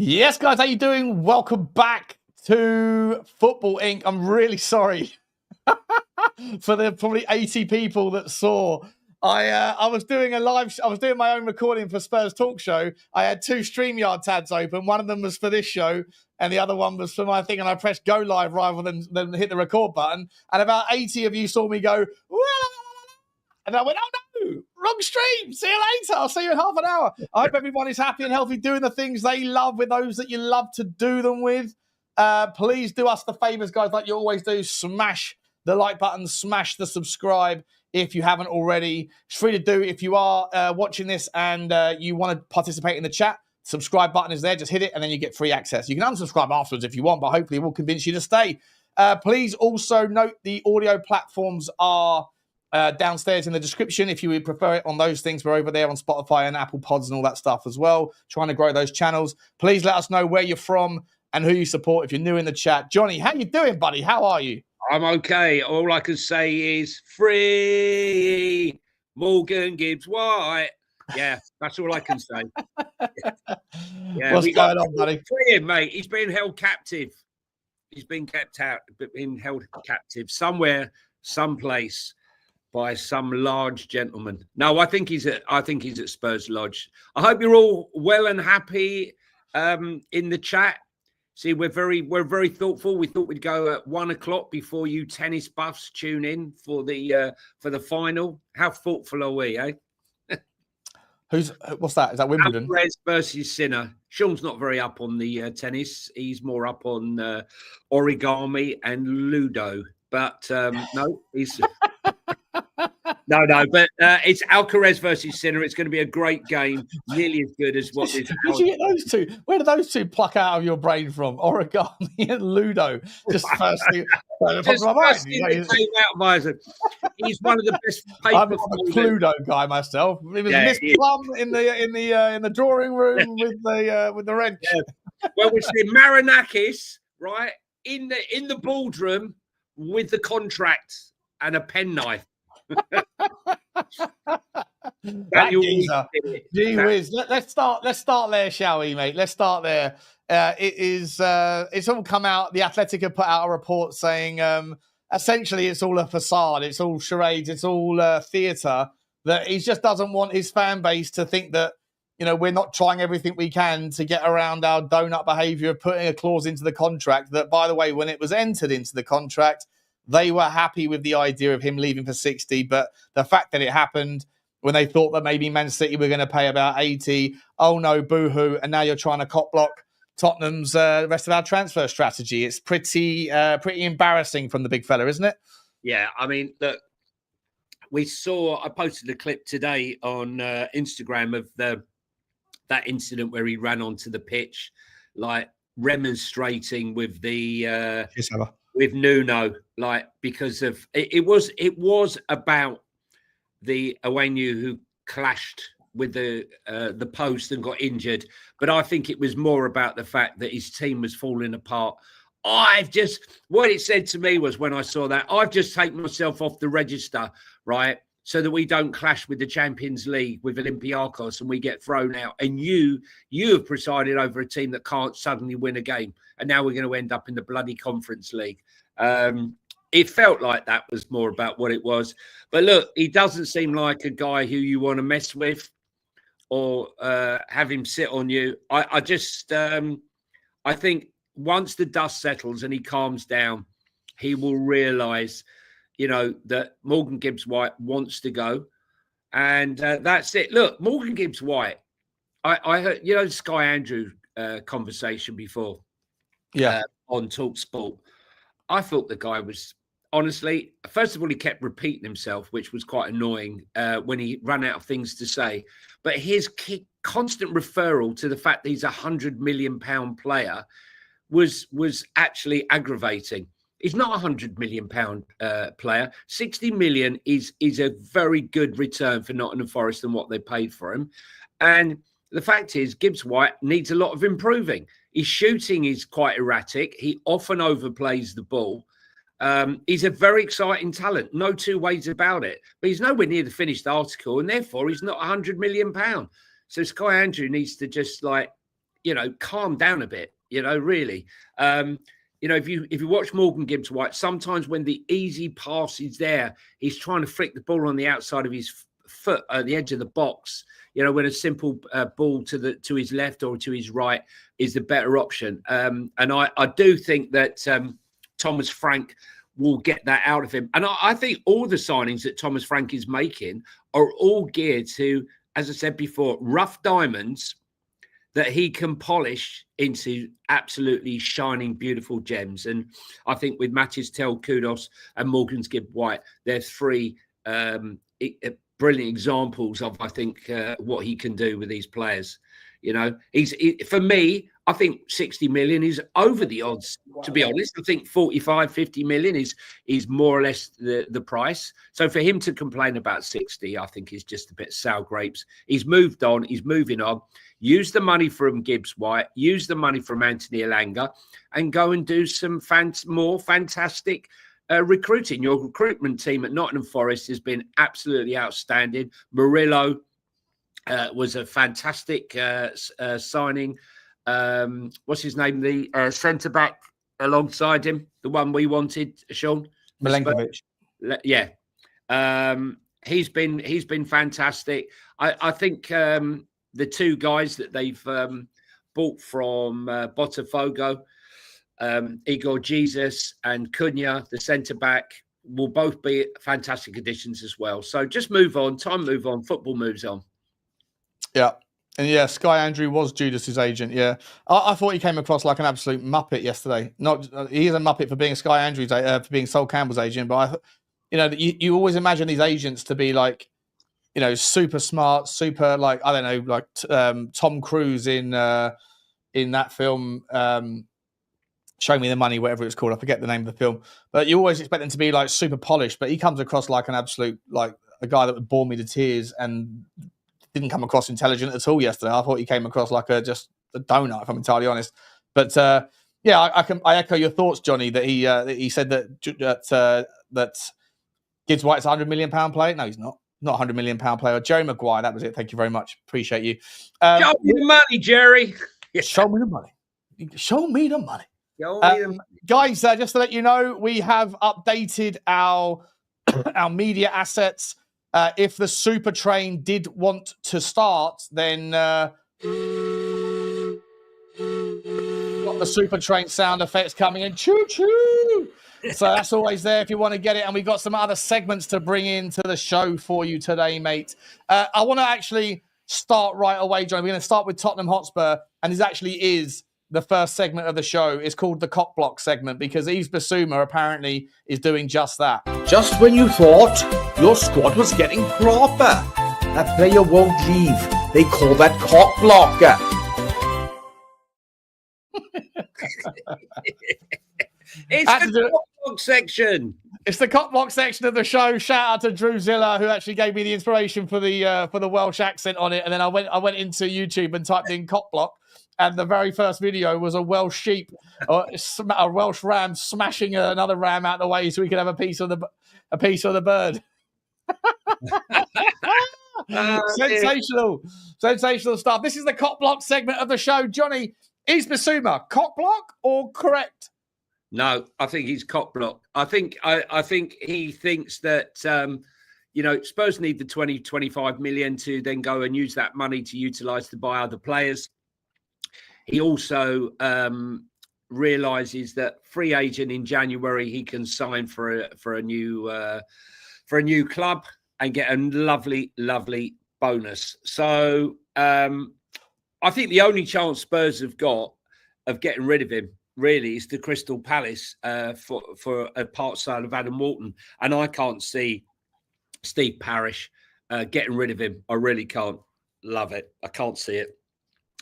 Yes, guys, how you doing? Welcome back to Football Inc. I'm really sorry for the probably 80 people that saw. I was doing a live. I was doing my own recording for Spurs Talk Show. I had two StreamYard tabs open. One of them was for this show, and the other one was for my thing. And I pressed go live rather than hit the record button. And about 80 of you saw me go, "Wah!" And I went, oh no, wrong stream. See you later. I'll see you in half an hour. I hope everyone is happy and healthy doing the things they love with those that you love to do them with. Please do us the favors, guys, like you always do. Smash the like button, smash the subscribe if you haven't already. It's free to do if you are watching this and you want to participate in the chat. Subscribe button is there. Just hit it and then you get free access. You can unsubscribe afterwards if you want, but hopefully it will convince you to stay. Please also note the audio platforms are downstairs in the description. If you would prefer it on those things, we're over there on Spotify and Apple Pods and all that stuff as well, trying to grow those channels. Please let us know where you're from and who you support if you're new in the chat. Johnny, how you doing, buddy? How are you? I'm okay. All I can say is free Morgan Gibbs-White. Yeah, that's all I can say. Yeah, what's going on, buddy? Free him, mate. He's been held captive. He's been kept out, but been held captive somewhere, someplace, by some large gentleman. No, I think he's at Spurs Lodge. I hope you're all well and happy in the chat. See, we're very thoughtful. We thought we'd go at 1 o'clock before you tennis buffs tune in for the final. How thoughtful are we, eh? What's that? Is that Wimbledon? Alvarez versus Sinner. Sean's not very up on the tennis. He's more up on origami and Ludo. But no, he's no. But it's Alcaraz versus Sinner. It's going to be a great game, nearly as good as what this. Did you get those two? Where did those two pluck out of your brain from? Origami and Ludo. Just firstly, he's one of the best. I'm a Cluedo guy myself. It was Miss Plum in the drawing room with the wrench. Yeah. Well, we see Marinakis right in the boardroom with the contract and a penknife. Gee whiz. Let's start there, shall we, mate? Let's start there. It's all come out. The Athletic have put out a report saying essentially it's all a facade, it's all charades, it's all theatre. That he just doesn't want his fan base to think that, you know, we're not trying everything we can to get around our donut behaviour of putting a clause into the contract that, by the way, when it was entered into the contract, they were happy with the idea of him leaving for 60. But the fact that it happened when they thought that maybe Man City were going to pay about 80, oh no, boo-hoo, and now you're trying to cop block Tottenham's rest of our transfer strategy. It's pretty embarrassing from the big fella, isn't it? Yeah, I mean, look, I posted a clip today on Instagram of that incident where he ran onto the pitch, like remonstrating with with Nuno, like because of it was about the Awenu who clashed with the post and got injured, but I think it was more about the fact that his team was falling apart. What it said to me was, when I saw that, I've just taken myself off the register, right, so that we don't clash with the Champions League with Olympiacos and we get thrown out. And you have presided over a team that can't suddenly win a game, and now we're going to end up in the bloody Conference League. It felt like that was more about what it was. But look, he doesn't seem like a guy who you want to mess with or have him sit on you. I think once the dust settles and he calms down, he will realise, you know, that Morgan Gibbs-White wants to go. And that's it. Look, Morgan Gibbs-White, I heard, you know, the Sky Andrew conversation before on TalkSport. I thought the guy was, honestly, first of all, he kept repeating himself, which was quite annoying when he ran out of things to say. But his constant referral to the fact that he's a £100 million player was actually aggravating. He's not a £100 million player. 60 million is a very good return for Nottingham Forest and what they paid for him. And the fact is, Gibbs-White needs a lot of improving. His shooting is quite erratic. He often overplays the ball. He's a very exciting talent. No two ways about it. But he's nowhere near the finished article, and therefore he's not £100 million. So Sky Andrew needs to just calm down a bit, really. If you watch Morgan Gibbs-White, sometimes when the easy pass is there, he's trying to flick the ball on the outside of his foot at the edge of the box. When a simple ball to his left or to his right is the better option. And I do think that Thomas Frank will get that out of him. And I think all the signings that Thomas Frank is making are all geared to, as I said before, rough diamonds that he can polish into absolutely shining, beautiful gems. And I think with Matis Tel, Kudos, and Morgan Gibbs-White, they're three brilliant examples of, I think, what he can do with these players. For me, I think 60 million is over the odds, to be honest. I think 45, 50 million is more or less the price. So for him to complain about 60, I think is just a bit sour grapes. He's moved on. He's moving on. Use the money from Gibbs-White, use the money from Anthony Elanga, and go and do some more fantastic recruiting. Your recruitment team at Nottingham Forest has been absolutely outstanding. Murillo was a fantastic signing. What's his name? The centre-back alongside him, the one we wanted, Sean? Milenkovic. Yeah. He's been fantastic. I think the two guys that they've bought from Botafogo, Igor Jesus and Cunha, the centre-back, will both be fantastic additions as well. So just move on. Time move on. Football moves on. Yeah. And yeah, Sky Andrew was Judas's agent. Yeah. I thought he came across like an absolute muppet yesterday. He is a muppet for being Sky Andrews, for being Sol Campbell's agent. But you always imagine these agents to be like, super smart, super like, I don't know, like Tom Cruise in that film, Show Me the Money, whatever it's called. I forget the name of the film. But you always expect them to be like super polished. But he comes across like an absolute, like a guy that would bore me to tears and didn't come across intelligent at all yesterday. I thought he came across like just a donut, if I'm entirely honest. But yeah, I echo your thoughts, Johnny. That he said that Gibbs-White's a £100 million player. No, he's not. Not a £100 million player. Jerry Maguire. That was it. Thank you very much. Appreciate you. Show me the money, Jerry. Show me the money. Show me the money. Guys, just to let you know, we have updated our media assets. If the super train did want to start, then got the super train sound effects coming in. Choo choo. So that's always there if you want to get it. And we've got some other segments to bring into the show for you today, mate. I want to actually start right away, John. We're going to start with Tottenham Hotspur. And this actually is the first segment of the show. It's called the Cock Block segment because Yves Bissouma apparently is doing just that. Just when you thought your squad was getting proper, that player won't leave. They call that cock blocker. It's the cock block section. It's the cock block section of the show. Shout out to Drew Zilla, who actually gave me the inspiration for the Welsh accent on it. And then I went into YouTube and typed in cock block. And the very first video was a Welsh sheep, a Welsh ram smashing another ram out of the way so we could have a piece of the bird. Sensational stuff. This is the cock block segment of the show. Johnny, Yves Bissouma, cock block or correct? No, I think he's cock block. I think he thinks that Spurs need the 20-25 million to then go and use that money to utilise to buy other players. He also realizes that free agent in January he can sign for a new club and get a lovely bonus. So I think the only chance Spurs have got of getting rid of him really is to Crystal Palace for a part sale of Adam Walton, and I can't see Steve Parish getting rid of him. I really can't. Love it. I can't see it.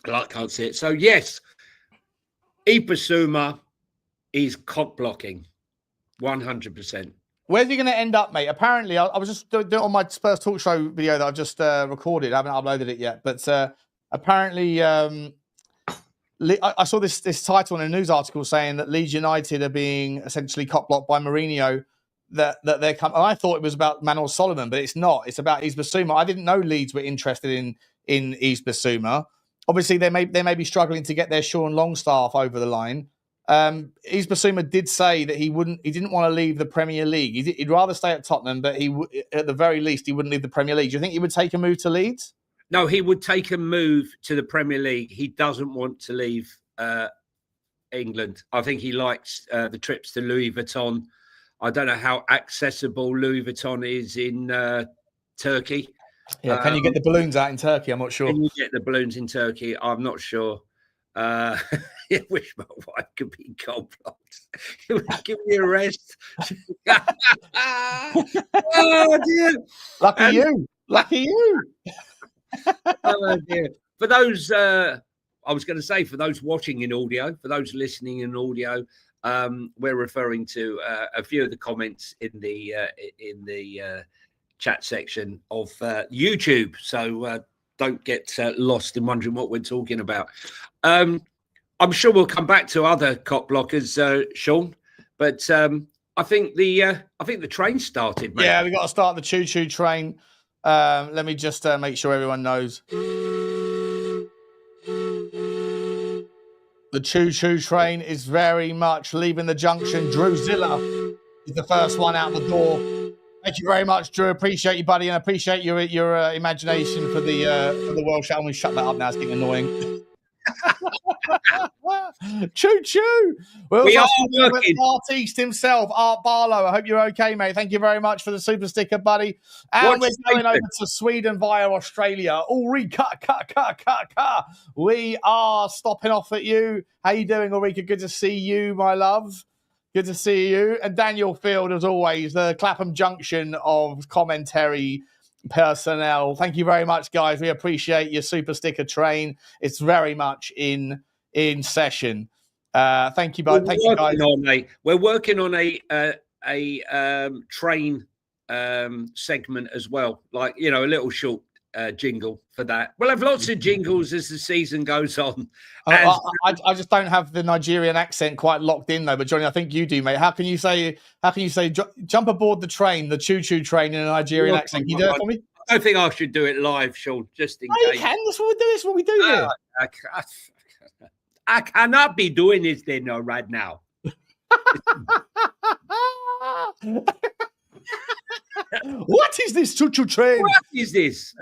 I can't see it. So, yes, Yves Bissouma is cock blocking 100%. Where's he going to end up, mate? Apparently, I was just doing it on my Spurs Talk Show video that I've just recorded. I haven't uploaded it yet. But apparently, I saw this title in a news article saying that Leeds United are being essentially cock blocked by Mourinho. That they're coming. I thought it was about Manuel Solomon, but it's not. It's about Yves Bissouma. I didn't know Leeds were interested in Yves Bissouma. obviously they may be struggling to get their Sean Longstaff over the line. Yves Bissouma did say that he didn't want to leave the Premier League. He'd rather stay at Tottenham, but at the very least, he wouldn't leave the Premier League. Do you think he would take a move to Leeds? No, he would take a move to the Premier League. He doesn't want to leave England. I think he likes the trips to Louis Vuitton. I don't know how accessible Louis Vuitton is in Turkey. Yeah, can you get the balloons out in Turkey? I'm not sure. Can you get the balloons in Turkey? I'm not sure. I wish my wife could be gold blocks. It would give me a rest. Oh dear! Lucky you. Oh dear! For those, I was going to say, for those watching in audio, for those listening in audio, we're referring to a few of the comments in the chat section of YouTube. So don't get lost in wondering what we're talking about. I'm sure we'll come back to other cop blockers, Sean, but I think the train started, mate. Yeah, we got to start the choo-choo train. Let me just make sure everyone knows. The choo-choo train is very much leaving the junction. Drew Zilla is the first one out the door. Thank you very much, Drew. Appreciate you, buddy, and appreciate your imagination for the World Shot. I'm going to shut that up now. It's getting annoying. Choo choo. We are working. Artiste himself, Art Barlow. I hope you're okay, mate. Thank you very much for the super sticker, buddy. And we're going over to Sweden via Australia. Ulrika, we are stopping off at you. How you doing, Ulrika? Good to see you, my love. Good to see you. And Daniel Field, as always, the Clapham Junction of commentary personnel. Thank you very much, guys. We appreciate your super sticker train. It's very much in session. Thank you, both. Thank you, guys. We're working on a train segment as well, like a little short jingle for that. We'll have lots of jingles as the season goes on. I just don't have the Nigerian accent quite locked in though. But Johnny, I think you do, mate. How can you say jump aboard the train, the choo-choo train in a Nigerian accent? Can you do it for me? I don't think I should do it live, Sean. Just in case. You can. That's what we do. That's what we do here. I cannot be doing this thing right now. What is this choo-choo train? What is this?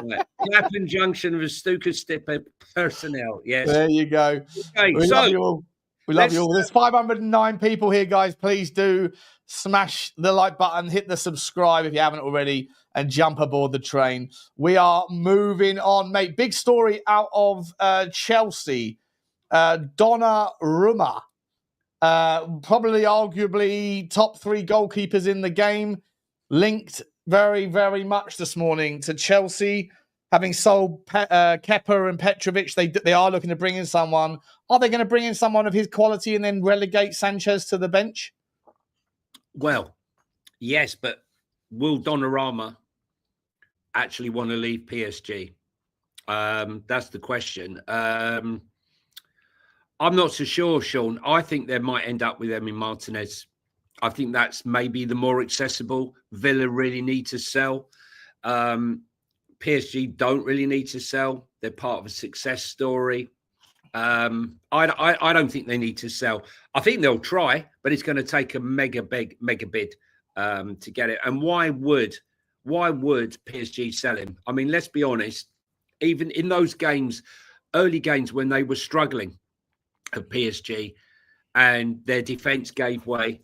Right. Clapham Junction of Stuka Stipper personnel. Yes. There you go. Okay, we love you all. We love you all. There's 509 people here, guys. Please do smash the like button, hit the subscribe if you haven't already, and jump aboard the train. We are moving on, mate. Big story out of Chelsea. Donnarumma. Probably arguably top 3 goalkeepers in the game, linked very, very much this morning to Chelsea, having sold Kepa and Petrovic. They are looking to bring in someone. Are they going to bring in someone of his quality and then relegate Sanchez to the bench? Well, yes, but will Donnarumma actually want to leave PSG? That's the question. I'm not so sure, Sean. I think they might end up with Emi Martinez. I think that's maybe the more accessible. Villa really need to sell. PSG don't really need to sell. They're part of a success story. I don't think they need to sell. I think they'll try, but it's going to take a mega bid to get it. And why would PSG sell him? I mean, let's be honest. Even in those games, early games when they were struggling of PSG and their defense gave way,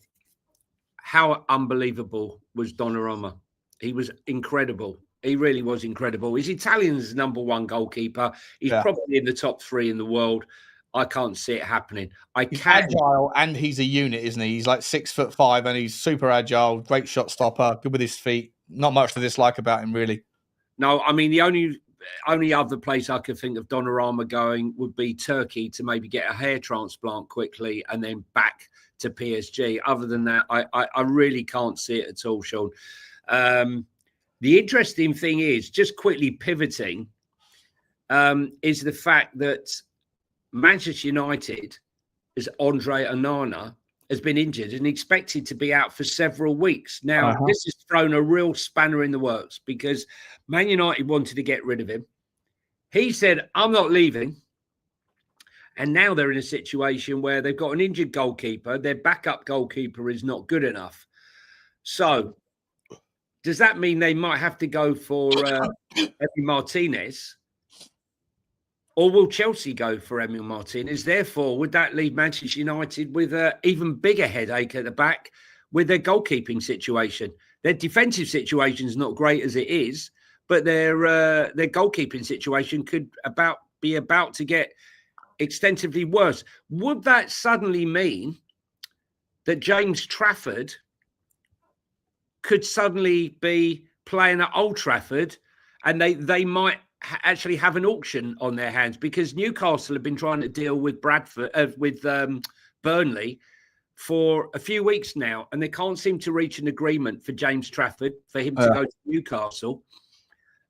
how unbelievable was Donnarumma? He was incredible. He really was incredible. He's Italian's #1 goalkeeper. He's probably in the top 3 in the world. I can't see it happening. He's agile and he's a unit, isn't he? He's like 6'5" and he's super agile, great shot stopper, good with his feet. Not much to dislike about him, really. No, I mean, the only other place I could think of Donnarumma going would be Turkey to maybe get a hair transplant quickly and then back to PSG. Other than that, I really can't see it at all, Sean. The interesting thing is, just quickly pivoting, is the fact that Manchester United, as Andre Onana, has been injured and expected to be out for several weeks. Now, this has thrown a real spanner in the works because Man United wanted to get rid of him. He said, I'm not leaving. And now they're in a situation where they've got an injured goalkeeper. Their backup goalkeeper is not good enough. So does that mean they might have to go for Emi Martinez? Or will Chelsea go for Emi Martinez? Therefore, would that leave Manchester United with an even bigger headache at the back with their goalkeeping situation? Their defensive situation is not great as it is, but their goalkeeping situation could be about to get extensively worse. Would that suddenly mean that James Trafford could suddenly be playing at Old Trafford, and they might actually have an auction on their hands? Because Newcastle have been trying to deal with Burnley for a few weeks now, and they can't seem to reach an agreement for James Trafford for him to go to Newcastle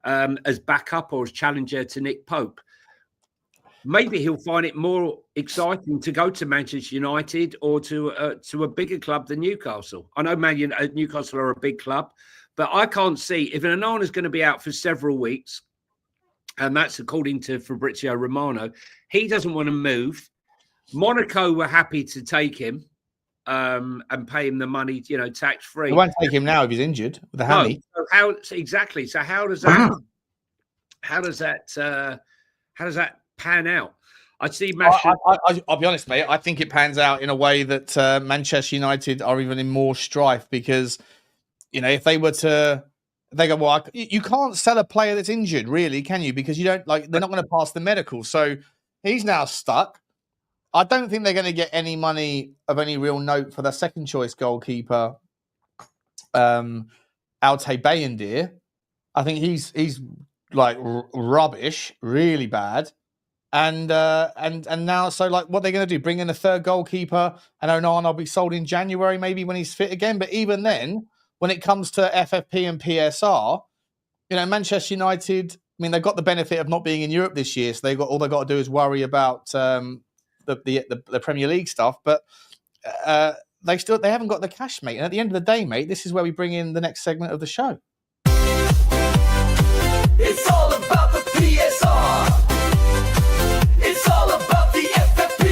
as backup or as challenger to Nick Pope. Maybe he'll find it more exciting to go to Manchester United or to a bigger club than Newcastle. I know Newcastle are a big club, but I can't see if Onana's going to be out for several weeks, and that's according to Fabrizio Romano. He doesn't want to move. Monaco were happy to take him and pay him the money, tax free. They won't take him now if he's injured with the hammy. So how exactly? So how does that? How does that pan out? I see. I'll be honest, mate. I think it pans out in a way that Manchester United are even in more strife because, if they were to, they go, well, you can't sell a player that's injured, really, can you? Because you don't they're not going to pass the medical. So he's now stuck. I don't think they're going to get any money of any real note for their second choice goalkeeper, Altay Bayindir. I think he's like rubbish, really bad. And now, so what are they going to do? Bring in a third goalkeeper, and Onana will be sold in January, maybe when he's fit again. But even then, when it comes to FFP and PSR, Manchester United, they've got the benefit of not being in Europe this year, so all they've got to do is worry about the Premier League stuff. But they haven't got the cash, mate. And at the end of the day, mate, this is where we bring in the next segment of the show. It's all about the PSR. It's all about the FFP.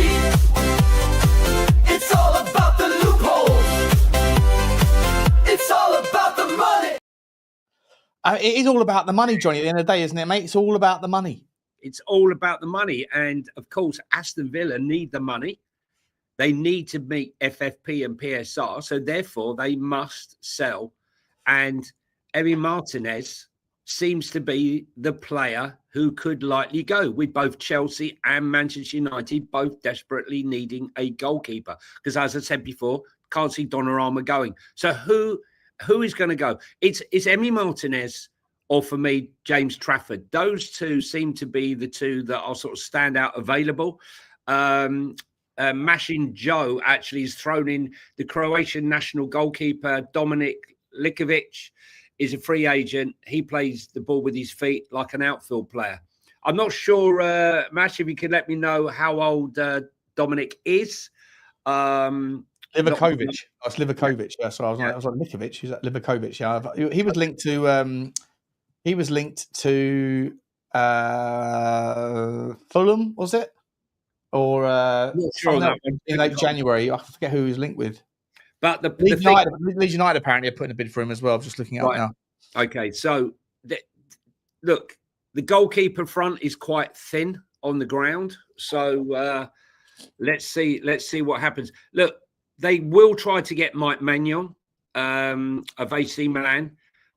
It's all about the loopholes. It's all about the money. It is all about the money, Johnny, at the end of the day, isn't it, mate? It's all about the money. It's all about the money. And, of course, Aston Villa need the money. They need to meet FFP and PSR. So, therefore, they must sell. And Emi Martinez seems to be the player who could likely go, with both Chelsea and Manchester United both desperately needing a goalkeeper. Because, as I said before, can't see Donnarumma going. So who is going to go? It's Emi Martinez or, for me, James Trafford. Those two seem to be the two that are sort of standout available. Mashing Joe actually is thrown in. The Croatian national goalkeeper, Dominik Likovic, is a free agent. He plays the ball with his feet like an outfield player. I'm not sure, Mash, if you could let me know how old Dominik is. Livakovic. That's Livakovic. Yeah, sorry, I was like Likovic. Who's that? Livakovic. Yeah, he was linked to. He was linked to Fulham, was it? Or sure in late January. I forget who he was linked with. But Leeds United apparently are putting a bid for him as well. I'm just looking at it now. Okay, so look, the goalkeeper front is quite thin on the ground. So let's see what happens. Look, they will try to get Mike Maignan of AC Milan,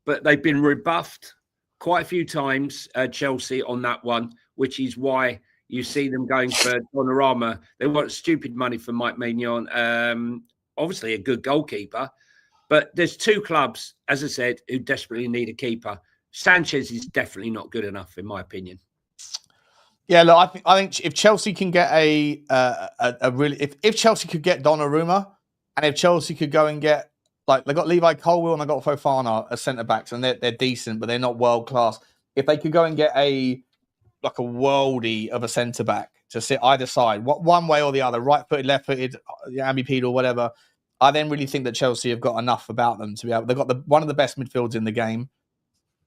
but they've been rebuffed quite a few times, Chelsea, on that one, which is why you see them going for Donnarumma. They want stupid money for Mike Maignan. Obviously a good goalkeeper, but there's two clubs, as I said, who desperately need a keeper. Sanchez is definitely not good enough, in my opinion. Yeah, look, I think if Chelsea can get if Chelsea could get Donnarumma, and if Chelsea could go and get, they got Levi Colwill and they got Fofana as centre backs, and they're decent, but they're not world class. If they could go and get a worldie of a centre back to sit either side, one way or the other, right footed, left footed, ambipedal, whatever, I then really think that Chelsea have got enough about them to be able. They've got one of the best midfields in the game.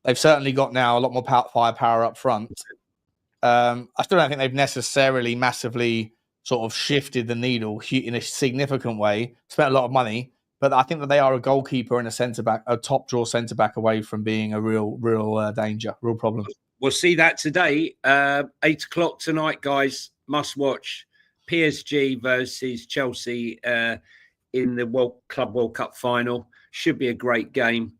They've certainly got now a lot more firepower up front. I still don't think they've necessarily massively sort of shifted the needle in a significant way, spent a lot of money, but I think that they are a goalkeeper and a centre-back, a top draw centre-back away from being a real danger, real problem. We'll see that today. 8 o'clock tonight, guys. Must watch. PSG versus Chelsea in the World Cup final. Should be a great game.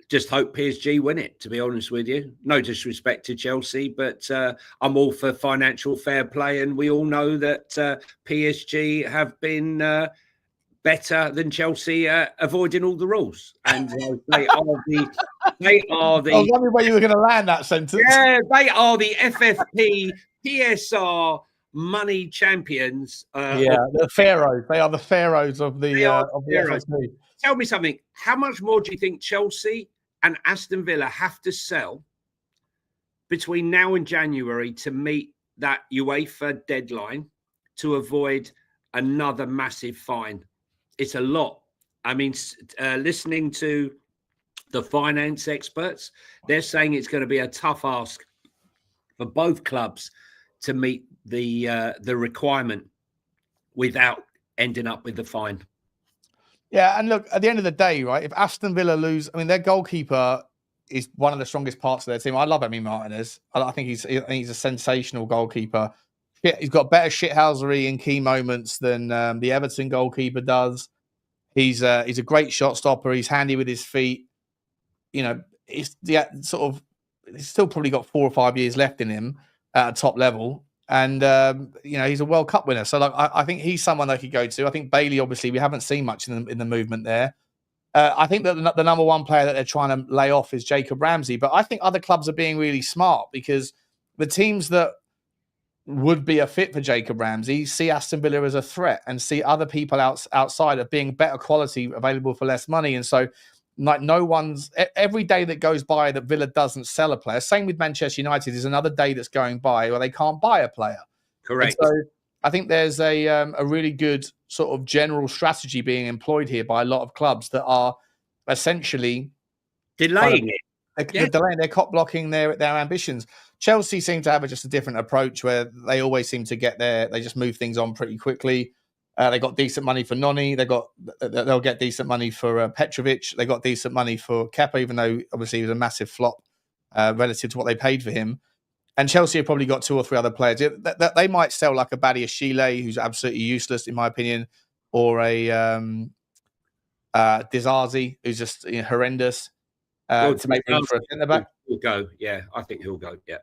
Just hope PSG win it, to be honest with you. No disrespect to Chelsea, but I'm all for financial fair play. And we all know that PSG have been better than Chelsea avoiding all the rules. And they are the... I was wondering where you were going to land that sentence. Yeah, they are the FFP, PSR money champions. The pharaohs. They are the pharaohs of the FFP. Tell me something. How much more do you think Chelsea and Aston Villa have to sell between now and January to meet that UEFA deadline to avoid another massive fine? It's a lot. I mean, listening to the finance experts, they're saying it's going to be a tough ask for both clubs to meet the requirement without ending up with the fine. Yeah, and look, at the end of the day, right, if Aston Villa lose, I mean, their goalkeeper is one of the strongest parts of their team. I love Emi Martinez. I think he's a sensational goalkeeper. He's got better shithousery in key moments than the Everton goalkeeper does. He's a great shot stopper. He's handy with his feet. You know, he's still probably got 4 or 5 years left in him at a top level. And, he's a World Cup winner. So, I think he's someone they could go to. I think Bailey, obviously, we haven't seen much in the movement there. I think that the number one player that they're trying to lay off is Jacob Ramsey. But I think other clubs are being really smart because the teams that would be a fit for Jacob Ramsey see Aston Villa as a threat and see other people outside of being better quality available for less money. And so, every day that goes by that Villa doesn't sell a player, same with Manchester United, is another day that's going by where they can't buy a player. Correct. And so I think there's a really good sort of general strategy being employed here by a lot of clubs that are essentially delaying it. They're delaying, they're cop blocking their ambitions. Chelsea seem to have just a different approach where they always seem to they just move things on pretty quickly. They got decent money for Noni. They'll get decent money for Petrovic. They got decent money for Kepa, even though obviously he was a massive flop relative to what they paid for him. And Chelsea have probably got 2 or 3 other players. They might sell like a Badiashile, who's absolutely useless in my opinion, or a Dizazi, who's just horrendous, to make room for a centre back. He'll go. Yeah, I think he'll go. Yeah.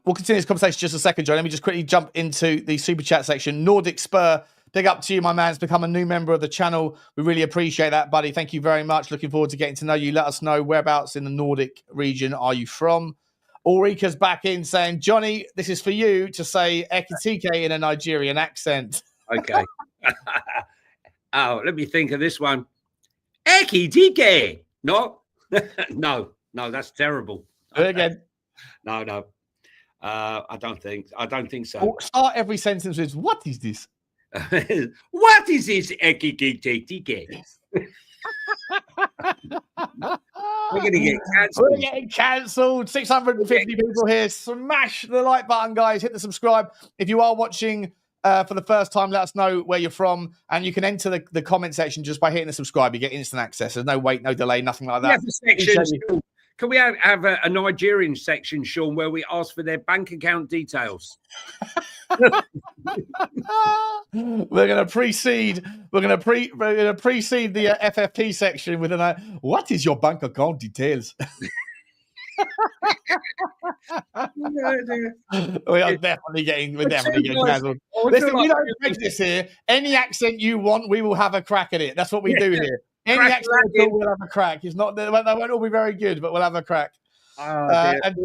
We'll continue this conversation just a second, John. Let me just quickly jump into the super chat section. Nordic Spur, big up to you, my man. It's become a new member of the channel. We really appreciate that, buddy. Thank you very much. Looking forward to getting to know you. Let us know whereabouts in the Nordic region are you from. Ulrika's back in saying, Johnny, this is for you to say Ekitike in a Nigerian accent. Okay. Let me think of this one. Ekitike. No, no, that's terrible. Do it again. No. I don't think so. Well, start every sentence with, what is this? What is this? We're going to get cancelled. We're getting cancelled. 650 people here. Smash the like button, guys. Hit the subscribe. If you are watching for the first time, let us know where you're from. And you can enter the comment section just by hitting the subscribe. You get instant access. There's no wait, no delay, nothing like that. Can we have a Nigerian section, Sean, where we ask for their bank account details? We're going to precede the FFP section with what is your bank account details? We're definitely getting cancelled. Listen, we don't prejudice here. Any accent you want, we will have a crack at it. That's what we do here. Any accent we'll have a crack. It's not they won't all be very good, but we'll have a crack. And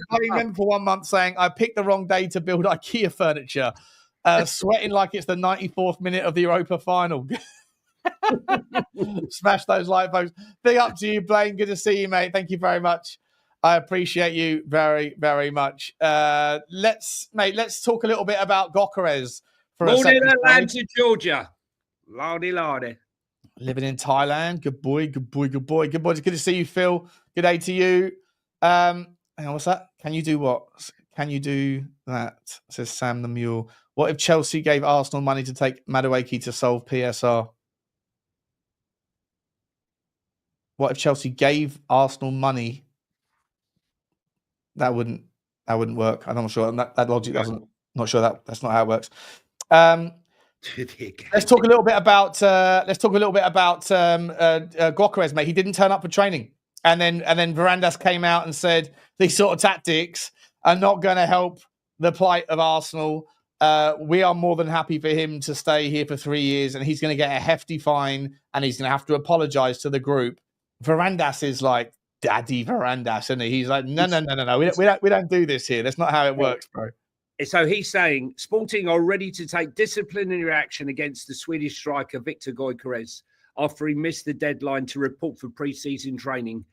Blaine for 1 month saying, I picked the wrong day to build IKEA furniture. Sweating like it's the 94th minute of the Europa final. Smash those like folks. Big up to you, Blaine. Good to see you, mate. Thank you very much. I appreciate you very, very much. Let's talk a little bit about Gyökeres for a second. Morning, Atlanta, Georgia. Lordy. Living in Thailand. Good boy. It's good to see you, Phil. Good day to you. Hang on, what's that? Can you do what? Can you do that? Says Sam the Mule. What if Chelsea gave Arsenal money to take Madueke to solve PSR? What if Chelsea gave Arsenal money? That wouldn't work. I'm not sure. That logic doesn't. Not sure that's not how it works. Let's talk a little bit about Gyokeres, mate. He didn't turn up for training, and then Varandas came out and said these sort of tactics are not going to help the plight of Arsenal. We are more than happy for him to stay here for 3 years, and he's going to get a hefty fine, and he's going to have to apologise to the group. Varandas is like Daddy Varandas, isn't he? He's like, no. We don't do this here. That's not how it works, bro. So he's saying Sporting are ready to take disciplinary action against the Swedish striker Viktor Gyokeres after he missed the deadline to report for pre-season training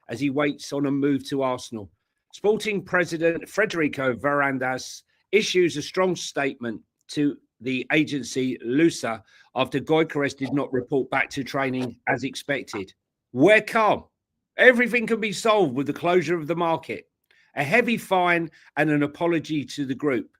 as he waits on a move to Arsenal. Sporting president Federico Varandas issues a strong statement to the agency Lusa after Gyökeres did not report back to training as expected. We're calm. Everything can be solved with the closure of the market, a heavy fine and an apology to the group.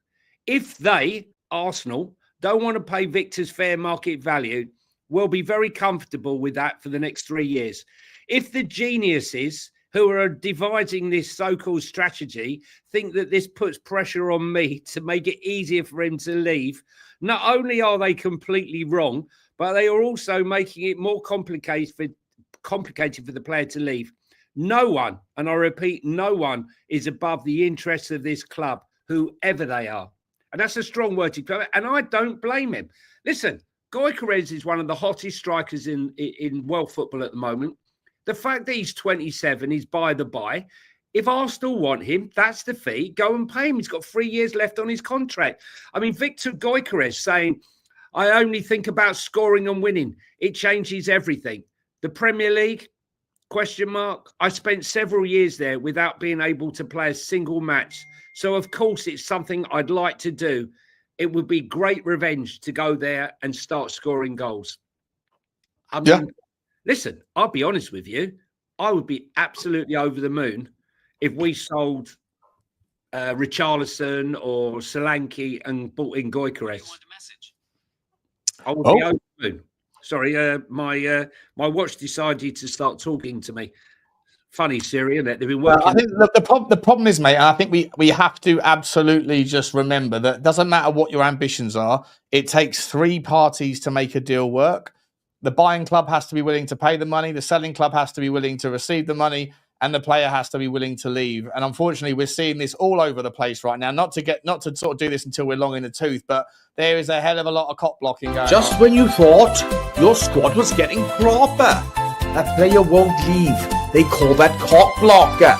If they, Arsenal, don't want to pay Viktor's fair market value, we'll be very comfortable with that for the next 3 years. If the geniuses who are devising this so-called strategy think that this puts pressure on me to make it easier for him to leave, not only are they completely wrong, but they are also making it more complicated for the player to leave. No one, and I repeat, no one is above the interests of this club, whoever they are. And that's a strong word to go. And I don't blame him. Listen, Gyökeres is one of the hottest strikers in world football at the moment. The fact that he's 27 is by the by. If Arsenal want him, that's the fee. Go and pay him. He's got 3 years left on his contract. I mean, Viktor Gyökeres saying, I only think about scoring and winning. It changes everything. The Premier League, question mark. I spent several years there without being able to play a single match. So, of course, it's something I'd like to do. It would be great revenge to go there and start scoring goals. I mean, listen, I'll be honest with you. I would be absolutely over the moon if we sold Richarlison or Solanke and bought in Gyökeres. I would be over the moon. Sorry, my watch decided to start talking to me. Funny, Siri, isn't it? They've been working. I think the problem is, mate, and I think we have to absolutely just remember that it doesn't matter what your ambitions are. It takes 3 parties to make a deal work. The buying club has to be willing to pay the money. The selling club has to be willing to receive the money. And the player has to be willing to leave. And unfortunately, we're seeing this all over the place right now. Not to sort of do this until we're long in the tooth, but there is a hell of a lot of cop blocking going Just on. when you thought your squad was getting proper, a player won't leave. They call that cock blocker.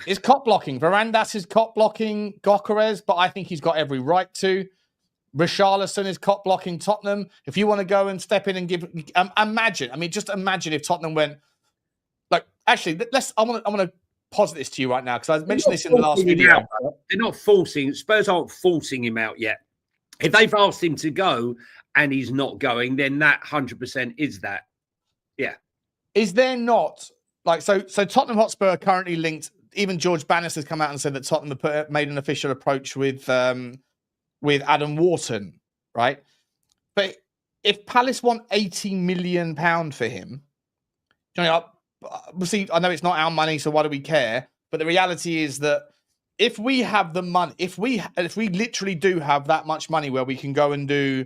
It's cop blocking. Varandas is cop blocking Gyökeres, but I think he's got every right to. Richarlison is cop blocking Tottenham. If you want to go and step in and give, just imagine if Tottenham went. Like, actually, I want to posit this to you right now because I mentioned this in the last video. They're not forcing. Spurs aren't forcing him out yet. If they've asked him to go and he's not going, then that 100% is that. Yeah. Is there not so Tottenham Hotspur are currently linked? Even George Bannister's come out and said that Tottenham made an official approach with Adam Wharton, right? But if Palace want £80 million for him, obviously, I know it's not our money, so why do we care? But the reality is that if we have the money, if we literally do have that much money where we can go and do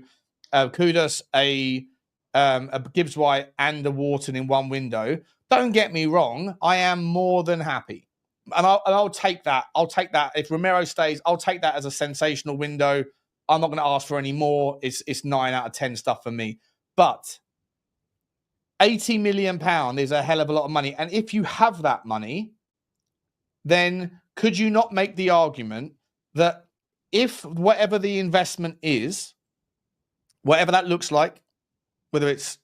Kudus, a Gibbs-White, and a Wharton in one window, don't get me wrong, I am more than happy, and I'll take that. I'll take that if Romero stays. I'll take that as a sensational window. I'm not going to ask for any more. It's 9 out of 10 stuff for me, but £80 million is a hell of a lot of money. And if you have that money, then could you not make the argument that if whatever the investment is, whatever that looks like, whether it's,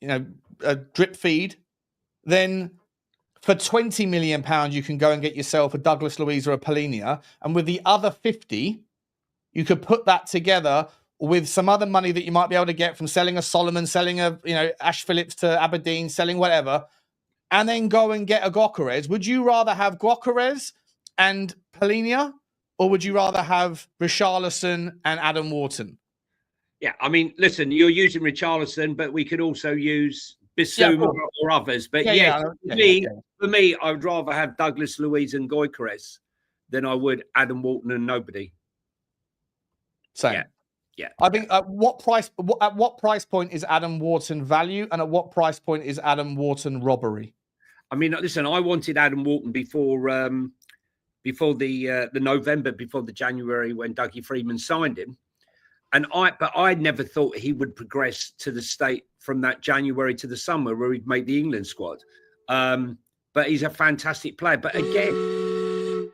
a drip feed, then for £20 million, you can go and get yourself a Douglas Luiz or a Polinia. And with the other 50, you could put that together with some other money that you might be able to get from selling a Solomon, selling a, Ash Phillips to Aberdeen, selling whatever. and then go and get a Gyokeres, would you rather have Gyokeres and Polinia, or would you rather have Richarlison and Adam Wharton? Yeah, I mean, listen, you're using Richarlison, but we could also use Bissouma or others. But for me, I would rather have Douglas Luiz and Gyökeres than I would Adam Wharton and nobody. Same. Yeah. I think at what price point is Adam Wharton value, and at what price point is Adam Wharton robbery? I mean, listen, I wanted Adam Wharton before the November, before the January when Dougie Freedman signed him, but I never thought he would progress to the state from that January to the summer where he'd made the England squad. But he's a fantastic player. But again,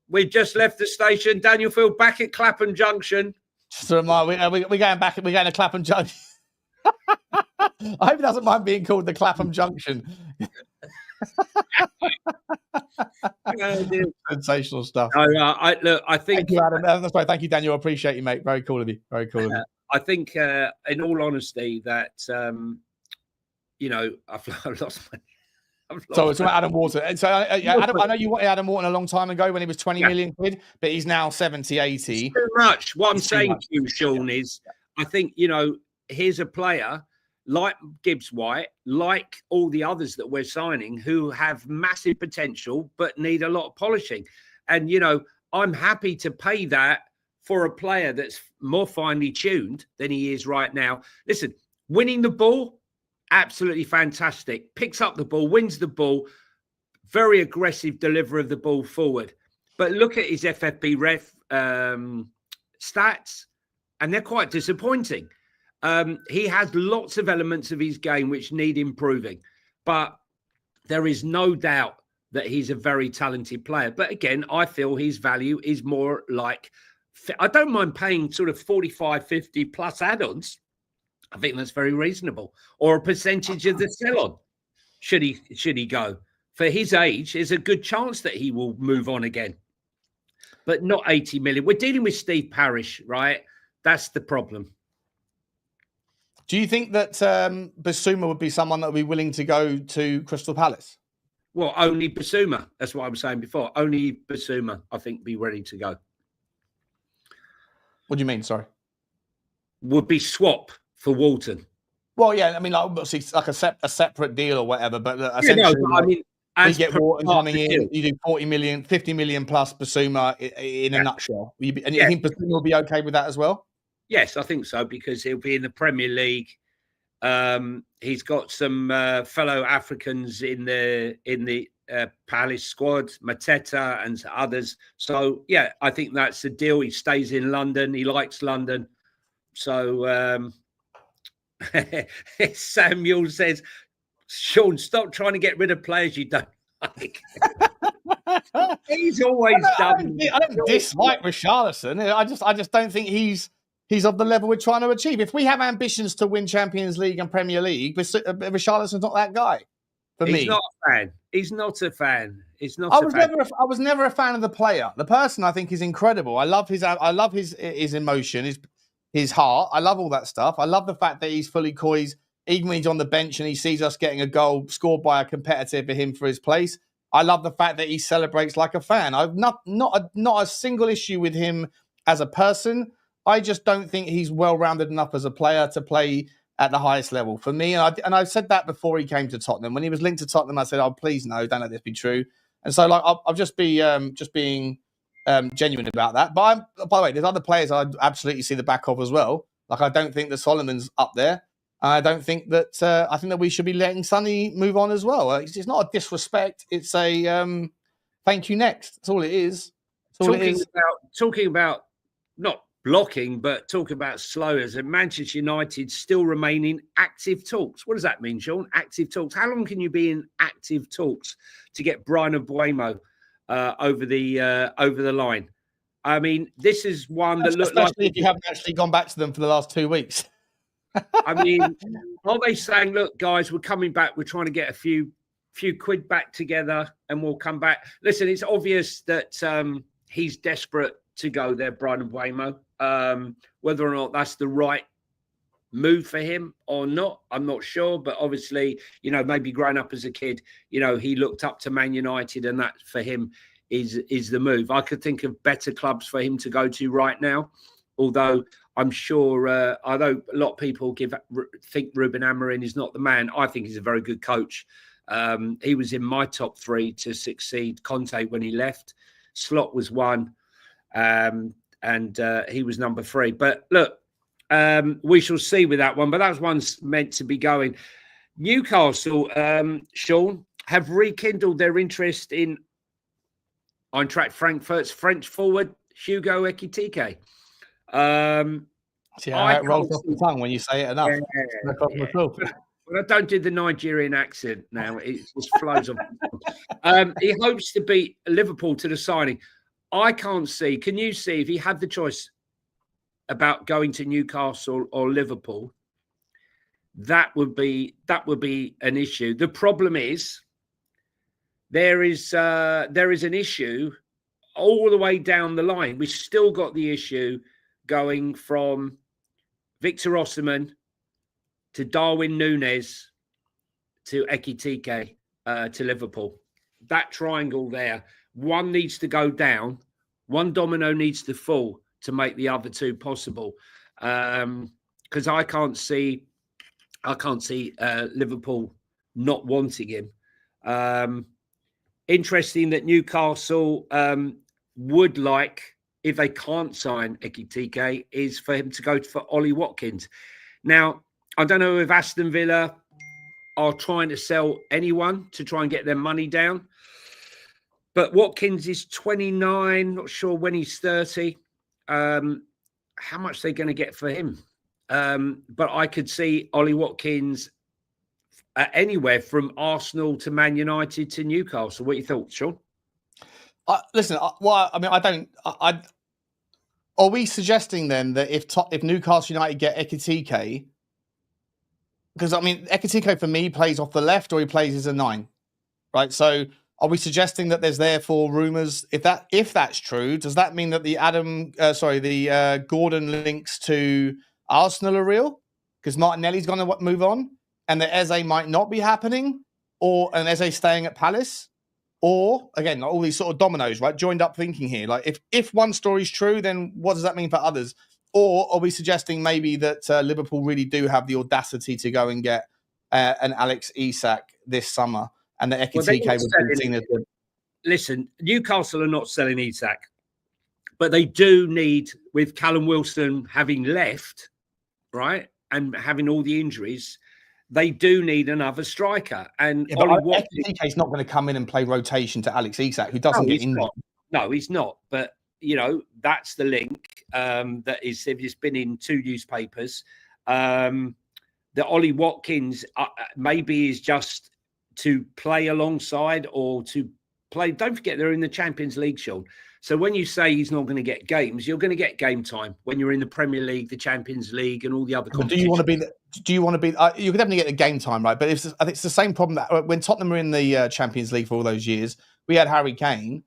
we've just left the station. Daniel Field back at Clapham Junction. Just a reminder, we're going back. We're going to Clapham Junction. I hope he doesn't mind being called the Clapham Junction. Sensational stuff. I think. Thank you, Adam. That's right. Thank you, Daniel. I appreciate you, mate. Very cool of you. Very cool of you. I think, in all honesty, that I've lost my. So it's about Adam Wharton. So Adam, I know you wanted Adam Wharton a long time ago when he was 20 million quid, but he's now 70, 80. It's too much. What I'm saying to you, Sean, is I think, here's a player like Gibbs-White, like all the others that we're signing, who have massive potential but need a lot of polishing. And, I'm happy to pay that for a player that's more finely tuned than he is right now. Listen, winning the ball, absolutely fantastic. Picks up the ball, wins the ball, very aggressive delivery of the ball forward. But look at his FFP stats, and they're quite disappointing. He has lots of elements of his game which need improving, but there is no doubt that he's a very talented player. But again, I feel his value is more like, I don't mind paying sort of 45, 50 plus add-ons. I think that's very reasonable. Or a percentage of the sell-on. Should he go? For his age, there's a good chance that he will move on again. But not 80 million. We're dealing with Steve Parish, right? That's the problem. Do you think that Bissouma would be someone that would be willing to go to Crystal Palace? Well, only Bissouma. That's what I was saying before. Only Bissouma, I think, be ready to go. What do you mean? Sorry. Would be swap for Wharton. Well, yeah, I mean, obviously, like a separate deal or whatever, but essentially, you get Wharton coming in, you do 40 million, 50 million plus Bissouma in a nutshell. You think Bissouma will be okay with that as well? Yes, I think so, because he'll be in the Premier League. He's got some fellow Africans in the Palace squad, Mateta and others. So, yeah, I think that's the deal. He stays in London. He likes London. So, Samuel says, Sean, stop trying to get rid of players you don't like. He's always done. I don't dislike Richarlison. I just don't think he's of the level we're trying to achieve. If we have ambitions to win Champions League and Premier League, Richarlison's not that guy. He's not a fan. He's not a fan. I was never a fan of the player. The person, I think, is incredible. I love his emotion, his heart. I love all that stuff. I love the fact that he's fully coys, even when he's on the bench and he sees us getting a goal scored by a competitor for him for his place. I love the fact that he celebrates like a fan. I've not a single issue with him as a person. I just don't think he's well-rounded enough as a player to play at the highest level for me. And I said that before he came to Tottenham. When he was linked to Tottenham, I said, "Oh, please no, don't let this be true." And so, like, I'll just being genuine about that. But by the way, there's other players I absolutely see the back of as well. Like, I don't think that Solomon's up there. I don't think that. I think that we should be letting Sonny move on as well. It's not a disrespect. It's a thank you next. That's all it is. Talking about not blocking, but talk about slowers, and Manchester United still remain in active talks. What does that mean, Sean? Active talks. How long can you be in active talks to get Brian Mbeumo over the line? I mean, this is one that looks like, if you haven't actually gone back to them for the last 2 weeks. I mean, are they saying, "Look, guys, we're coming back. We're trying to get a few quid back together, and we'll come back"? Listen, it's obvious that he's desperate to go there, Brian Mbeumo. Whether or not that's the right move for him or not. I'm not sure, but obviously, maybe growing up as a kid, he looked up to Man United, and that for him is the move. I could think of better clubs for him to go to right now, although I'm sure, although a lot of people think Ruben Amorim is not the man. I think he's a very good coach. He was in my top 3 to succeed Conte when he left. Slot was 1, and he was number 3. But look, we shall see with that one. But that one's meant to be going. Newcastle, Sean, have rekindled their interest in Eintracht Frankfurt's French forward Hugo Ekitike. See how it rolls off the tongue when you say it enough. No problem at all. Well, I don't do the Nigerian accent now. It just flows off. He hopes to beat Liverpool to the signing. I can't see. Can you see if he had the choice about going to Newcastle or Liverpool? That would be an issue. The problem is there is an issue all the way down the line. We've still got the issue going from Victor Osimhen to Darwin Núñez to Ekitike to Liverpool. That triangle there, one needs to go down, one domino needs to fall to make the other two possible. Because I can't see Liverpool not wanting him. Interesting that Newcastle would like, if they can't sign Ekitike, is for him to go for Ollie Watkins. Now, I don't know if Aston Villa are trying to sell anyone to try and get their money down. But Watkins is 29, not sure when he's 30. How much they're going to get for him? But I could see Ollie Watkins anywhere from Arsenal to Man United to Newcastle. What are your thoughts, Sean? Listen, are we suggesting then that if Newcastle United get Ekitike, because Ekitike for me plays off the left or he plays as a 9, right? So are we suggesting that there's therefore rumours? If that's true, does that mean that the Gordon links to Arsenal are real? Because Martinelli's going to move on, and that Eze might not be happening, and Eze staying at Palace, or again all these sort of dominoes, right? Joined up thinking here. Like if one story's true, then what does that mean for others? Or are we suggesting maybe that Liverpool really do have the audacity to go and get an Alex Isak this summer, and that Ekitike would be seen as a... Listen, Newcastle are not selling Isak, but they do need, with Callum Wilson having left, right, and having all the injuries, they do need another striker. And Ekitike is not going to come in and play rotation to Alex Isak, who doesn't get injured. No, he's not. But that's the link that is. It's been in 2 newspapers. That Ollie Watkins maybe is just to play alongside or to play. Don't forget they're in the Champions League, Sean. So when you say he's not going to get games, you're going to get game time when you're in the Premier League, the Champions League, and all the other competitions. Do you want to be? You could definitely get the game time, right? But I think it's the same problem that when Tottenham were in the Champions League for all those years, we had Harry Kane.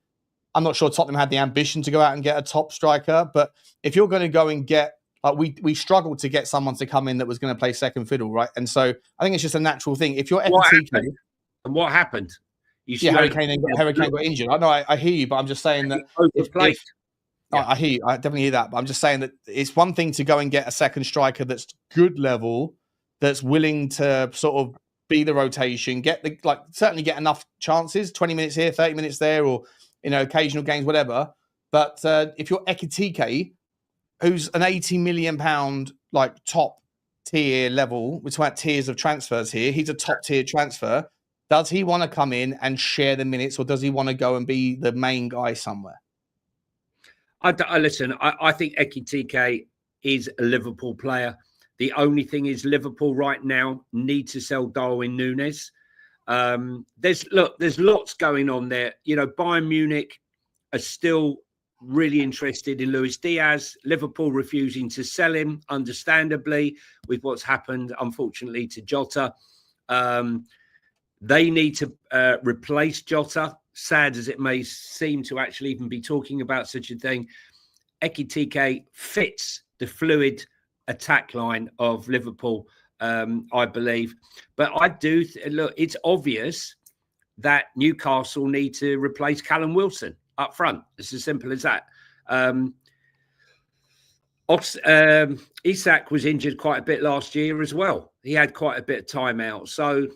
I'm not sure Tottenham had the ambition to go out and get a top striker, but if you're going to go and get, we struggled to get someone to come in that was going to play second fiddle, right? And so I think it's just a natural thing. If you're what happened? Harry Kane got injured. I know, I hear you, but I'm just saying that I hear you. I definitely hear that, but I'm just saying that it's one thing to go and get a second striker that's good level, that's willing to sort of be the rotation, certainly get enough chances, 20 minutes here, 30 minutes there, or occasional games, whatever. But if you're Ekitike, who's an £80 million top tier level, we're talking about tiers of transfers here. He's a top tier transfer. Does he want to come in and share the minutes, or does he want to go and be the main guy somewhere? Listen, I think Ekitike is a Liverpool player. The only thing is Liverpool right now need to sell Darwin Núñez. There's lots going on there. Bayern Munich are still really interested in Luis Diaz. Liverpool refusing to sell him, understandably, with what's happened, unfortunately, to Jota. They need to replace Jota, sad as it may seem to actually even be talking about such a thing. Ekitike fits the fluid attack line of Liverpool, I believe. But I do look, it's obvious that Newcastle need to replace Callum Wilson up front. It's as simple as that. Isak was injured quite a bit last year as well. He had quite a bit of time out. So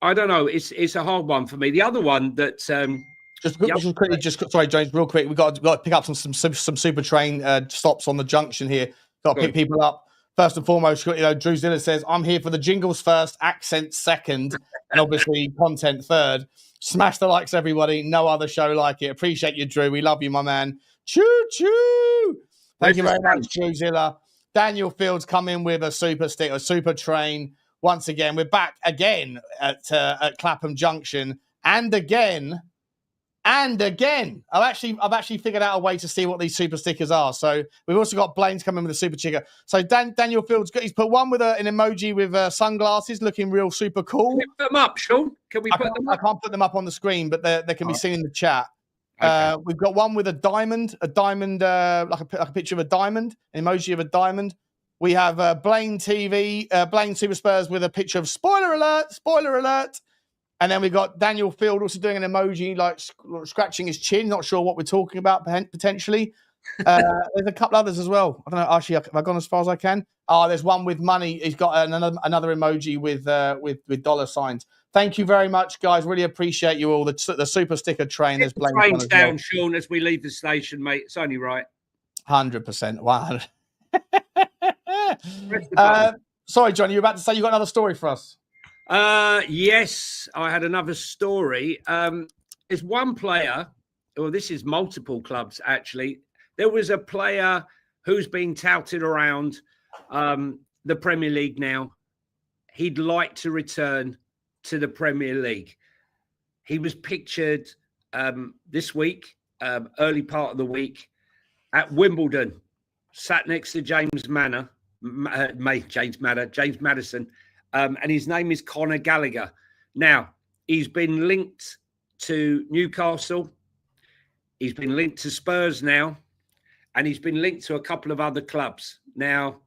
I don't know. It's a hard one for me. The other one that sorry, James, real quick. We've got to pick up some super train stops on the junction here. Got to pick people up. First and foremost, Drew Zilla says, I'm here for the jingles first, accents second, and obviously content third. Smash the likes, everybody. No other show like it. Appreciate you, Drew. We love you, my man. Choo-choo. Thank you very much, Drew Zilla. Daniel Fields come in with a super stick, a super train. Once again, we're back again at Clapham Junction. And again. I've actually figured out a way to see what these super stickers are. So we've also got Blaine's coming with a super sticker. So Daniel Fields, he's put one with an emoji with sunglasses, looking real super cool. Can we put them up, Sean? Can we put them up? I can't put them up on the screen, but they can be seen in the chat. Okay. We've got one with a diamond, like a picture of a diamond, an emoji of a diamond. We have Blaine TV, Blaine Super Spurs with a picture of spoiler alert. And then we got Daniel Field also doing an emoji, like scratching his chin. Not sure what we're talking about potentially. There's a couple others as well. I don't know. Actually, have I gone as far as I can? Oh, there's one with money. He's got another emoji with dollar signs. Thank you very much, guys. Really appreciate you all. The super sticker train. There's the train's down, Sean, as we leave the station, mate. It's only right. 100%. 100. Sorry, John. You were about to say you got another story for us. Yes, I had another story. There's one player, or this is multiple clubs actually. There was a player who's been touted around the Premier League now. He'd like to return to the Premier League. He was pictured this week, early part of the week, at Wimbledon, sat next to James Madison. And his name is Conor Gallagher. Now, he's been linked to Newcastle. He's been linked to Spurs now. And he's been linked to a couple of other clubs. Now,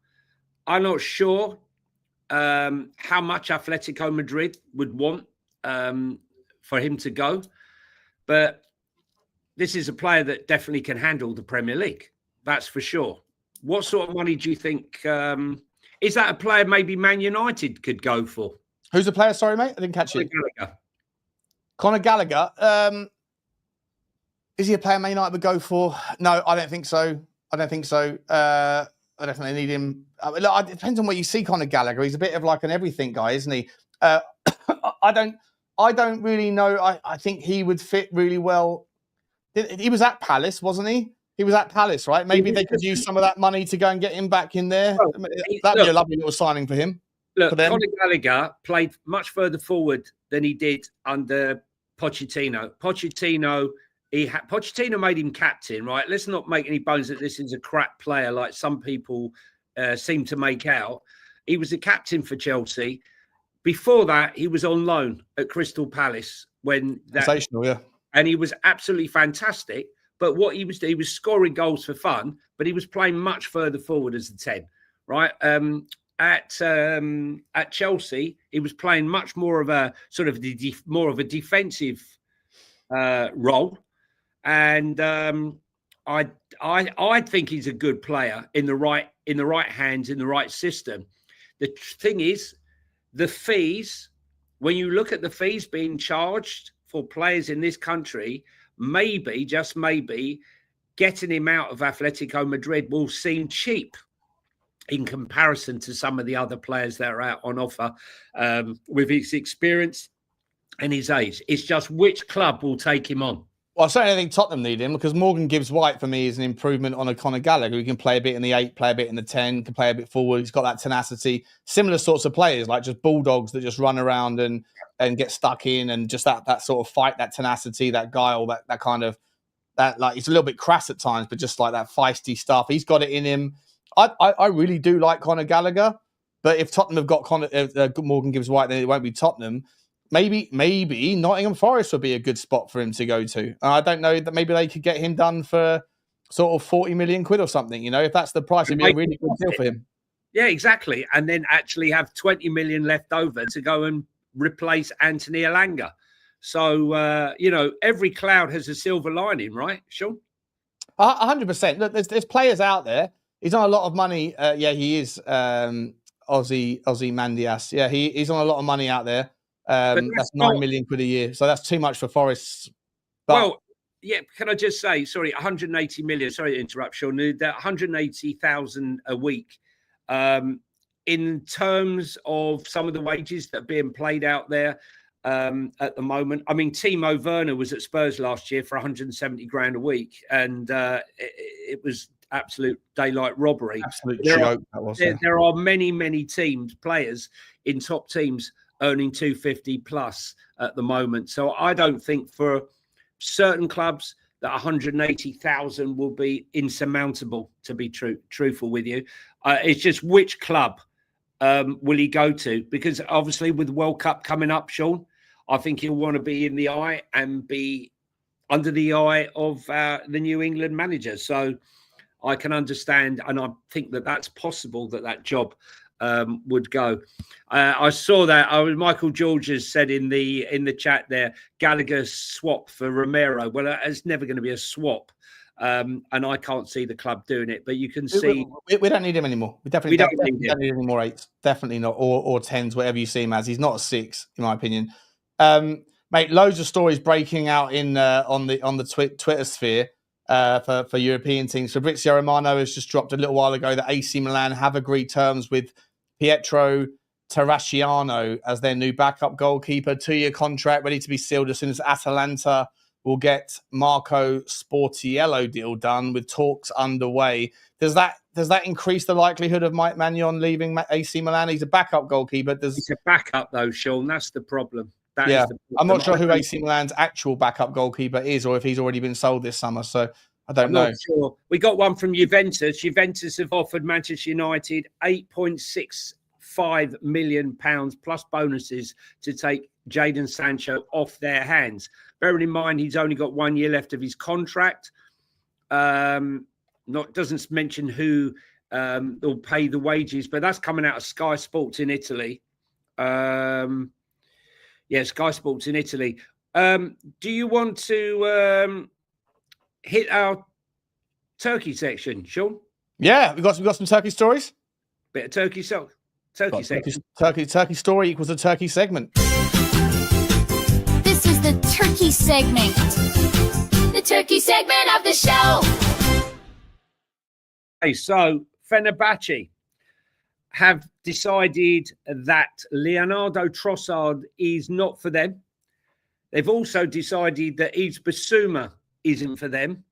I'm not sure how much Atletico Madrid would want for him to go. But this is a player that definitely can handle the Premier League. That's for sure. What sort of money do you think... is that a player maybe Man United could go for? Who's the player? Sorry, mate. I didn't catch it. Conor Gallagher. Is he a player Man United would go for? No, I don't think so. I definitely need him. Look, it depends on what you see Conor Gallagher. He's a bit of like an everything guy, isn't he? I don't really know. I think he would fit really well. He was at Palace, wasn't he? He was at Palace, right? Maybe they could use some of that money to go and get him back in there. That'd be a lovely little signing for him. Look, Conor Gallagher played much further forward than he did under Pochettino. Pochettino made him captain, right? Let's not make any bones that this is a crap player like some people seem to make out. He was a captain for Chelsea. Before that, he was on loan at Crystal Palace sensational, yeah. And he was absolutely fantastic. But what he was scoring goals for fun, but he was playing much further forward as a 10, right? At Chelsea, he was playing much more of a sort of more of a defensive role, and I think he's a good player in the right hands, in the right system. The thing is, the fees. When you look at the fees being charged for players in this country, maybe, just maybe, getting him out of Atletico Madrid will seem cheap in comparison to some of the other players that are out on offer with his experience and his age. It's just which club will take him on. Well, I certainly think Tottenham need him because Morgan Gibbs-White, for me, is an improvement on a Conor Gallagher who can play a bit in the 8, play a bit in the 10, can play a bit forward. He's got that tenacity. Similar sorts of players, like just bulldogs that just run around and get stuck in and just that sort of fight, that tenacity, that guile, that kind of, that like, it's a little bit crass at times, but just like that feisty stuff. He's got it in him. I really do like Conor Gallagher, but if Tottenham have got Morgan Gibbs-White, then it won't be Tottenham. Maybe Nottingham Forest would be a good spot for him to go to. I don't know, that maybe they could get him done for sort of 40 million quid or something. You know, if that's the price, it'd be a really good deal for him. Yeah, exactly. And then actually have 20 million left over to go and replace Anthony Elanga. So, every cloud has a silver lining, right, Sean? 100%. Look, there's players out there. He's on a lot of money. He is Aussie Mandias. Yeah, he's on a lot of money out there. That's 9 million quid a year. So that's too much for Forest. But can I just say, sorry, 180 million. Sorry to interrupt, Sean. That 180,000 a week. In terms of some of the wages that are being played out there at the moment, I mean, Timo Werner was at Spurs last year for 170 grand a week, and it was absolute daylight robbery. Absolute joke. There are many players in top teams earning 250 plus at the moment. So I don't think for certain clubs that 180,000 will be insurmountable, to be truthful with you. It's just which club will he go to? Because obviously with the World Cup coming up, Sean, I think he'll want to be in the eye and be under the eye of the New England manager. So I can understand, and I think that that's possible that job would go. I saw that Michael George has said in the chat there, Gallagher swap for Romero. Well, it's never going to be a swap, and I can't see the club doing it. But you can see we don't need him anymore. We definitely don't need any more 8s. Definitely not, or 10s, whatever you see him as. He's not a 6, in my opinion. Mate, loads of stories breaking out in on the Twitter sphere. For European teams. Fabrizio Romano has just dropped a little while ago that AC Milan have agreed terms with Pietro Terracciano as their new backup goalkeeper. 2-year contract ready to be sealed as soon as Atalanta will get Marco Sportiello deal done, with talks underway. Does that increase the likelihood of Mike Maignan leaving AC Milan? He's a backup goalkeeper. He's a backup though, Sean. That's the problem. I'm not sure who AC Milan's actual backup goalkeeper is, or if he's already been sold this summer. So I don't know. Not sure. We got one from Juventus. Juventus have offered Manchester United £8.65 million plus bonuses to take Jadon Sancho off their hands. Bearing in mind he's only got 1 year left of his contract. Doesn't mention who will pay the wages, but that's coming out of Sky Sports in Italy. Sky Sports in Italy. Do you want to hit our Turkey section, Sean? Yeah, we got some Turkey stories. Bit of Turkey section. Turkey story equals a Turkey segment. This is the Turkey segment. The Turkey segment of the show. Okay, so Fenerbahce have decided that Leonardo Trossard is not for them. They've also decided that Yves Bissouma isn't for them.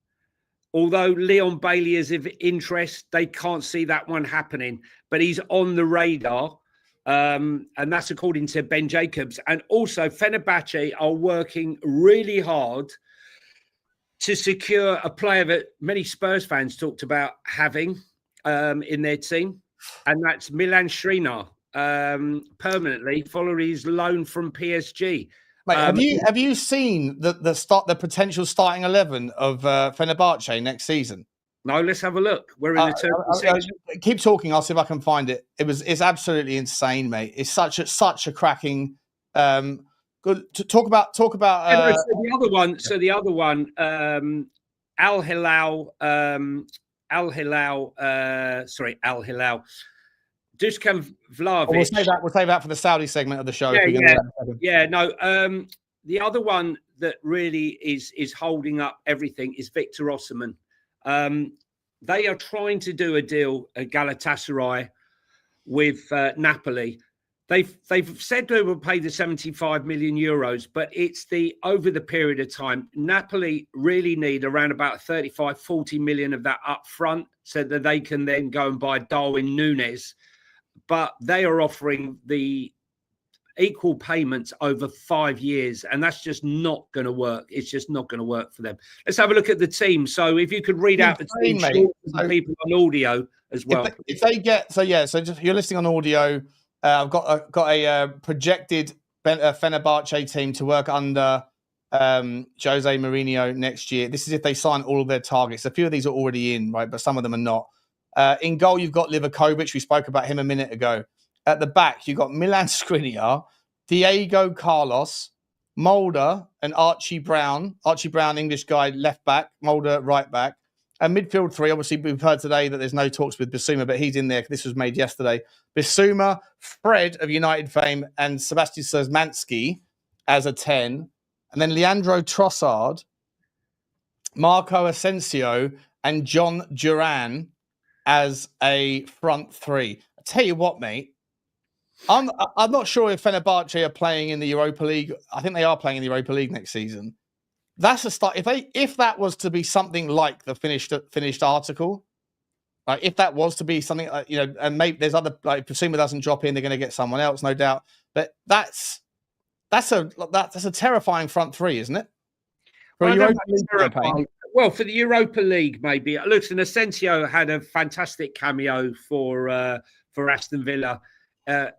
Although Leon Bailey is of interest, they can't see that one happening. But he's on the radar, and that's according to Ben Jacobs. And also, Fenerbahce are working really hard to secure a player that many Spurs fans talked about having in their team. And that's Milan Skriniar, permanently following his loan from PSG. Mate, have you seen the potential starting 11 of Fenerbahce next season? No, let's have a look. We're in the Turkey section. Keep talking. I'll see if I can find it. It's absolutely insane, mate. It's such a cracking. Good to talk about. So the other one. Al Hilal. Al Hilal. Dušan Vlahović. We'll save that for the Saudi segment of the show. The other one that really is holding up everything is Viktor Osimhen. They are trying to do a deal at Galatasaray with Napoli. They've said they will pay the 75 million euros, but it's over the period of time. Napoli really need around about 35, 40 million of that up front so that they can then go and buy Darwin Núñez. But they are offering the equal payments over 5 years, and that's just not going to work. It's just not going to work for them. Let's have a look at the team. So if you could read out the team, for people on audio as well. If they get so just you're listening on audio. I've got a projected Fenerbahce team to work under Jose Mourinho next year. This is if they sign all of their targets. A few of these are already in, right? But some of them are not. In goal, you've got Livakovic. We spoke about him a minute ago. At the back, you've got Milan Skriniar, Diego Carlos, Mulder, and Archie Brown. Archie Brown, English guy, left back. Mulder, right back. And midfield three, obviously, we've heard today that there's no talks with Bissouma, but he's in there. This was made yesterday. Bissouma, Fred of United fame, and Sebastian Szymanski as a 10. And then Leandro Trossard, Marco Asensio, and John Duran as a front three. I tell you what, mate, I'm not sure if Fenerbahce are playing in the Europa League. I think they are playing in the Europa League next season. That's a start. If that was to be something like the finished article, like if that was to be something, and maybe there's other, like, Bissouma doesn't drop in, they're going to get someone else, no doubt. But that's a terrifying front three, isn't it? For Europa League campaign. Well, for the Europa League, maybe. Looks, and Asensio had a fantastic cameo for Aston Villa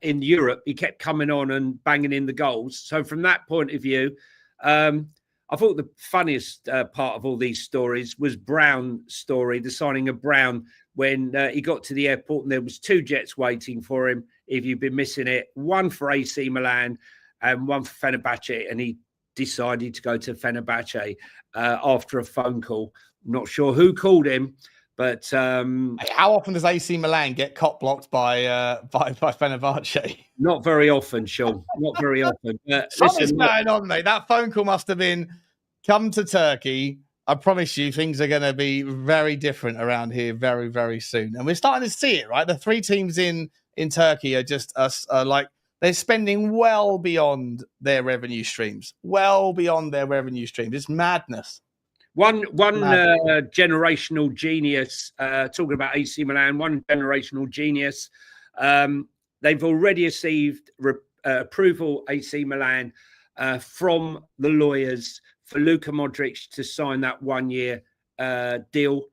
in Europe. He kept coming on and banging in the goals. So from that point of view, I thought the funniest part of all these stories was Brown's story, the signing of Brown, when he got to the airport and there was 2 jets waiting for him. If you've been missing it, one for AC Milan and one for Fenerbahce, and he decided to go to Fenerbahce after a phone call. I'm not sure who called him, but how often does AC Milan get cop blocked by Fenerbahce? Not very often, Sean. Not very often. Something's going on, mate. That phone call must have been, come to Turkey. I promise you, things are going to be very different around here very, very soon. And we're starting to see it, right? The 3 teams in Turkey are just like, they're spending well beyond their revenue streams. Well beyond their revenue streams. It's madness. One generational genius, talking about AC Milan, one generational genius. They've already received approval, AC Milan, from the lawyers for Luka Modric to sign that 1-year deal.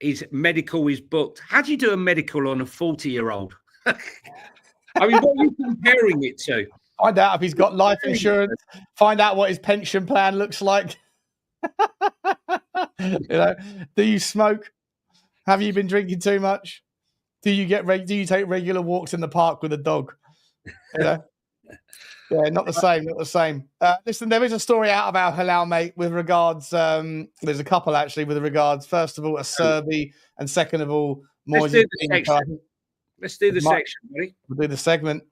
His medical is booked. How do you do a medical on a 40-year-old? I mean, what are you comparing it to? Find out if he's got life insurance. Find out what his pension plan looks like. Do you smoke? Have you been drinking too much? Do you take regular walks in the park with a dog? Yeah, not the same. Not the same. Listen, there is a story out of Al Hilal, mate, with regards. There's a couple actually with regards. First of all, a Serbi, and second of all, more. Let's do the section, buddy. We'll do the segment.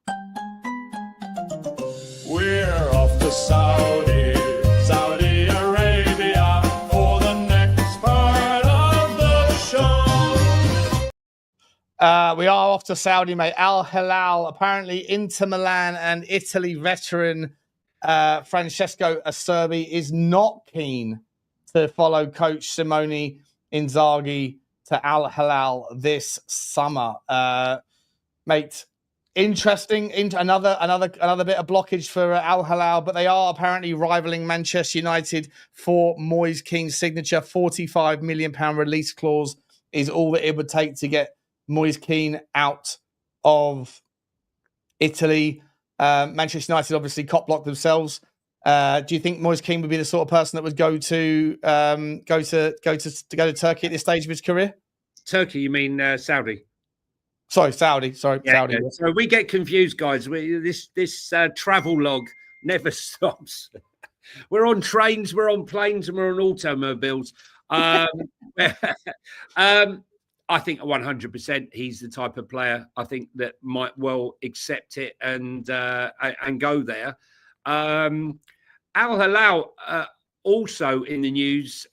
We're off to Saudi Arabia for the next part of the show. We are off to Saudi, mate. Al Hilal, apparently Inter Milan and Italy veteran Francesco Acerbi is not keen to follow coach Simone Inzaghi to Al Hilal this summer. Mate, interesting. Another bit of blockage for Al Hilal, but they are apparently rivaling Manchester United for Moise Kean's signature. £45 million release clause is all that it would take to get Moise Kean out of Italy. Manchester United obviously cop blocked themselves. Do you think Moise Kean would be the sort of person that would go to Turkey at this stage of his career? Turkey, you mean Saudi? Sorry, Saudi. Saudi. Yeah. So we get confused, guys. This travel log never stops. We're on trains, we're on planes, and we're on automobiles. I think 100% he's the type of player I think that might well accept it and go there. Al Hilal also in the news.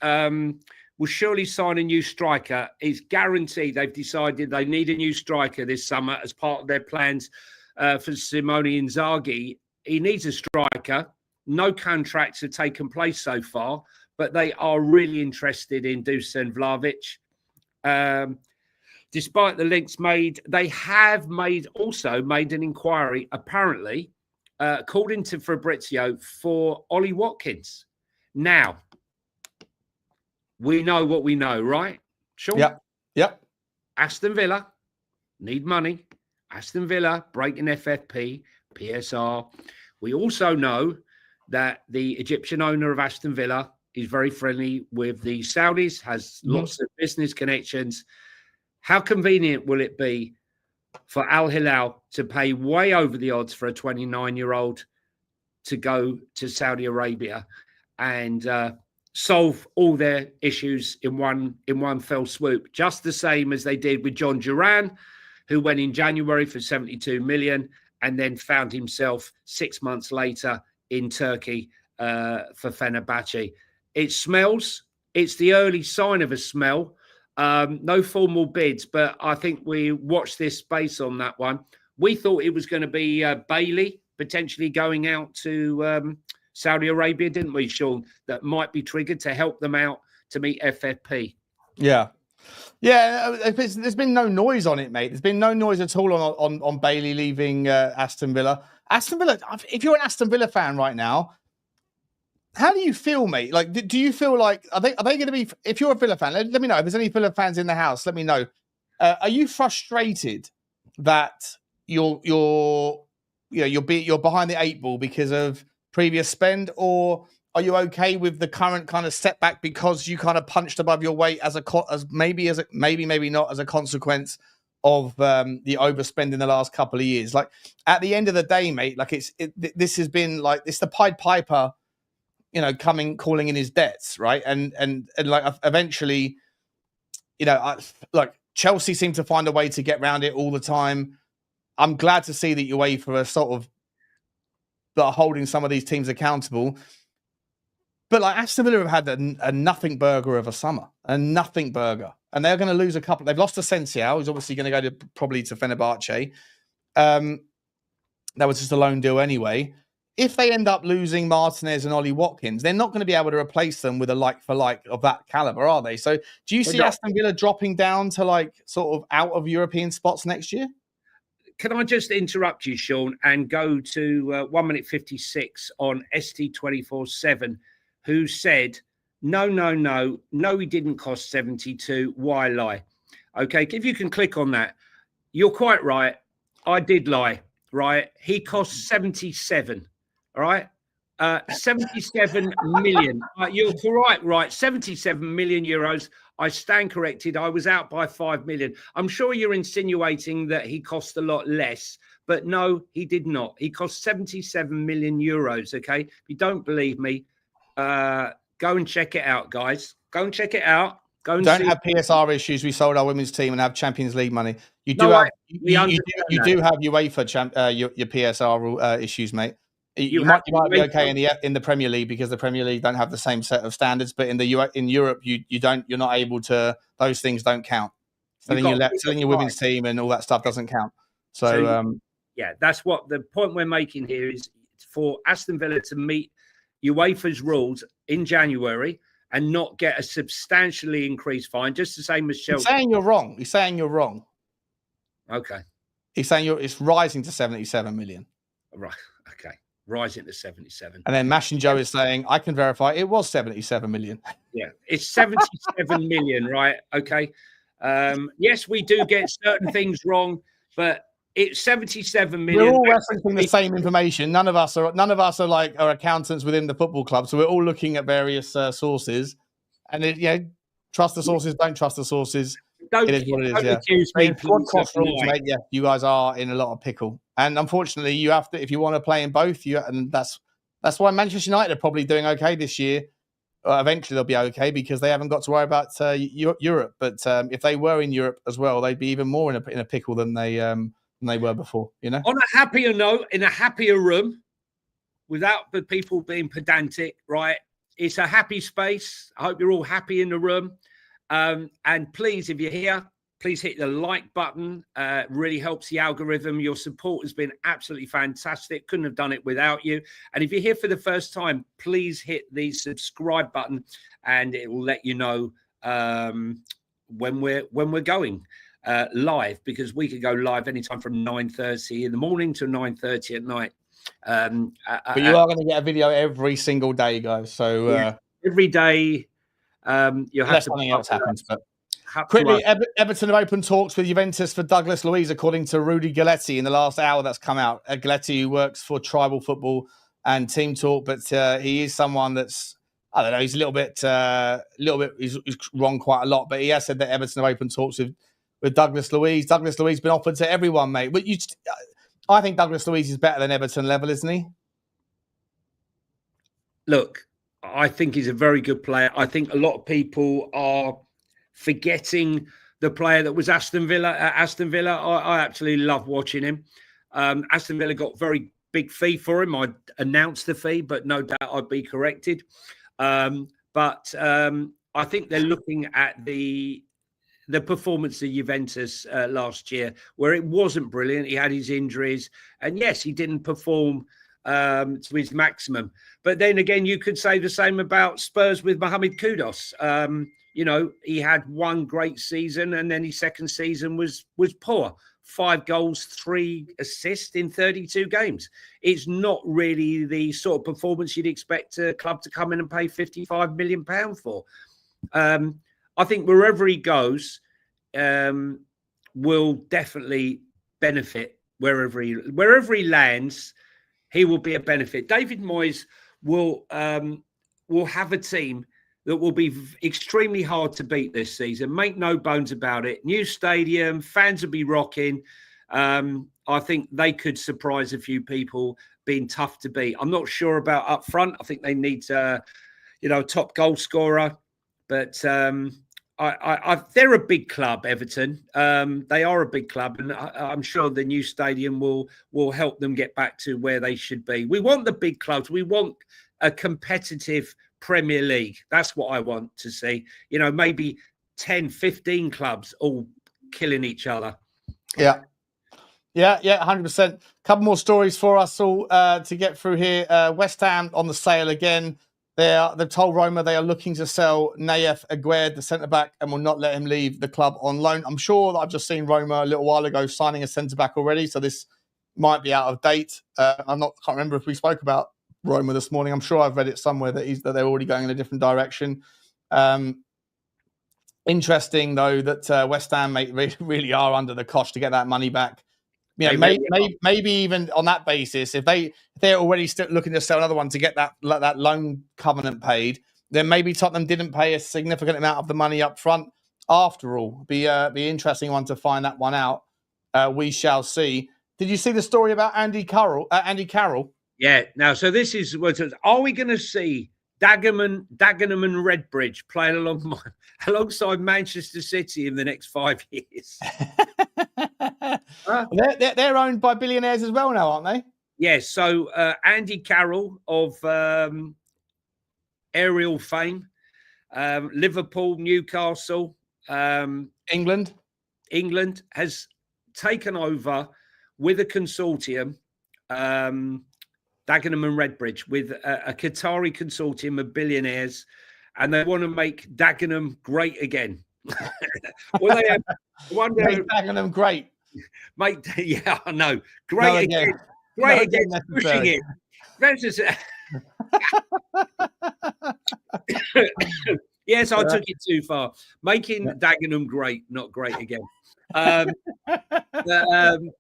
Will surely sign a new striker. It's guaranteed. They've decided they need a new striker this summer as part of their plans for Simone Inzaghi. He needs a striker. No contracts have taken place so far, but they are really interested in Dusan Vlahovic. Despite the links made, they have also made an inquiry, apparently, according to Fabrizio, for Ollie Watkins. Now, we know what we know, right? Sure. Yep. Aston Villa need money. Aston Villa breaking FFP, PSR. We also know that the Egyptian owner of Aston Villa is very friendly with the Saudis, has lots of business connections. How convenient will it be for Al Hilal to pay way over the odds for a 29-year-old to go to Saudi Arabia and solve all their issues in one fell swoop, just the same as they did with John Duran, who went in January for 72 million and then found himself 6 months later in Turkey for Fenerbahce. It smells. It's the early sign of a smell. No formal bids, but I think we watched this space on that one. We thought it was going to be Bailey potentially going out to Saudi Arabia, didn't we, Sean? That might be triggered to help them out to meet FFP. Yeah. Yeah, there's been no noise on it, mate. There's been no noise at all on Bailey leaving Aston Villa. Aston Villa, if you're an Aston Villa fan right now, how do you feel, mate? Like, do you feel like, are they going to be, if you're a Villa fan, let me know. If there's any Villa fans in the house, let me know. Are you frustrated that you're behind the 8 ball because of previous spend, or are you okay with the current kind of setback because you kind of punched above your weight maybe not as a consequence of the overspend in the last couple of years? Like, at the end of the day, mate, like this has been like, it's the Pied Piper, calling in his debts, right? And like eventually, like Chelsea seem to find a way to get around it all the time. I'm glad to see that UEFA are sort of holding some of these teams accountable. But like Aston Villa have had a nothing burger of a summer, and they're going to lose a couple. They've lost to Sensiao, who's obviously going to go probably to Fenerbahce. That was just a loan deal anyway. If they end up losing Martinez and Ollie Watkins, they're not going to be able to replace them with a like for like of that caliber, are they? So do you see Aston Villa dropping down to like sort of out of European spots next year? Can I just interrupt you, Sean, and go to 1 minute 56 on ST247, who said, no, he didn't cost 72. Why lie? Okay, if you can click on that. You're quite right. I did lie, right? He cost 77, all right? 77 million. You're correct, right? 77 million euros. I stand corrected. I was out by 5 million. I'm sure you're insinuating that he cost a lot less, but no, he did not. He cost 77 million euros. Okay. If you don't believe me, go and check it out, guys. Go and check it out. Don't have PSR issues. We sold our women's team and have Champions League money. You do have UEFA your PSR issues, mate. You might be okay in the Premier League because the Premier League don't have the same set of standards, but in Europe you're not able to. Those things don't count. Selling your women's team and all that stuff doesn't count. So yeah, that's what the point we're making here is for Aston Villa to meet UEFA's rules in January and not get a substantially increased fine, just the same as Chelsea. He's saying you're wrong. Okay. He's saying it's rising to 77 million. Right. Okay. Rising to 77. And then Mash and Joe is saying, I can verify it was 77 million. Yeah, it's 77 million, right? Okay. Yes, we do get certain things wrong, but it's 77 million. We're all referencing the same information. None of us are like accountants within the football club. So we're all looking at various sources. And trust the sources, don't trust the sources. It is what it is. Mate, yeah, you guys are in a lot of pickle, and unfortunately, you have to if you want to play in both. And that's why Manchester United are probably doing okay this year. Eventually, they'll be okay because they haven't got to worry about Europe. But if they were in Europe as well, they'd be even more in a pickle than they were before. On a happier note, in a happier room, without the people being pedantic, right? It's a happy space. I hope you're all happy in the room. And please, if you're here, please hit the like button. Really helps the algorithm. Your support has been absolutely fantastic. Couldn't have done it without you. And if you're here for the first time, please hit the subscribe button, and it will let you know when we're going live, because we could go live anytime from 9:30 in the morning to 9:30 at night. But you are going to get a video every single day, guys. So every day. You'll have something else happens. But quickly, Everton have opened talks with Juventus for Douglas Luiz, according to Rudy Galletti in the last hour that's come out. Galletti, who works for Tribal Football and Team Talk, but he is someone that's, I don't know, he's a little bit, he's wrong quite a lot, but he has said that Everton have opened talks with Douglas Luiz. Douglas Luiz been offered to everyone, mate. But I think Douglas Luiz is better than Everton level, isn't he? Look, I think he's a very good player. I think a lot of people are forgetting the player that was Aston Villa. Aston Villa, I absolutely love watching him. Aston Villa got very big fee for him. I announced the fee, but no doubt I'd be corrected. But I think they're looking at the performance of Juventus last year, where it wasn't brilliant. He had his injuries, and yes, he didn't perform to his maximum. But then again, you could say the same about Spurs with Mohamed Kudus. You know, he had one great season, and then his second season was poor. 5 goals, 3 assists in 32 games. It's not really the sort of performance you'd expect a club to come in and pay £55 million for. I think wherever he goes, will definitely benefit wherever he lands. He will be a benefit. David Moyes will have a team that will be extremely hard to beat this season. Make no bones about it. New stadium, fans will be rocking. I think they could surprise a few people, being tough to beat. I'm not sure about up front. I think they need a top goal scorer. But they're a big club, Everton. They are a big club, and I'm sure the new stadium will help them get back to where they should be. We want the big clubs. We want a competitive Premier League. That's what I want to see. You know, maybe 10, 15 clubs all killing each other. Yeah. Yeah, 100%. Couple more stories for us all to get through here. West Ham on the sale again. They've told Roma they are looking to sell Nayef Aguerd, the centre-back, and will not let him leave the club on loan. I'm sure that I've just seen Roma a little while ago signing a centre-back already, so this might be out of date. Can't remember if we spoke about Roma this morning. I'm sure I've read it somewhere that they're already going in a different direction. Interesting, though, that West Ham really are under the cosh to get that money back. Yeah, maybe even on that basis, if they're already still looking to sell another one to get that loan covenant paid, then maybe Tottenham didn't pay a significant amount of the money up front. After all, be interesting one to find that one out. We shall see. Did you see the story about Andy Carroll? Yeah. Now, so this is what. Are we going to see Dagenham and Redbridge playing alongside Manchester City in the next 5 years? They're owned by billionaires as well now, aren't they? Yes. So Andy Carroll of aerial fame, Liverpool, Newcastle, England has taken over with a consortium, Dagenham and Redbridge, with a Qatari consortium of billionaires, and they want to make Dagenham great again. Well, they have make Dagenham great. Yeah, I know. Great again. Great again. Pushing it. Yes, I took it too far. Making Dagenham great, not great again.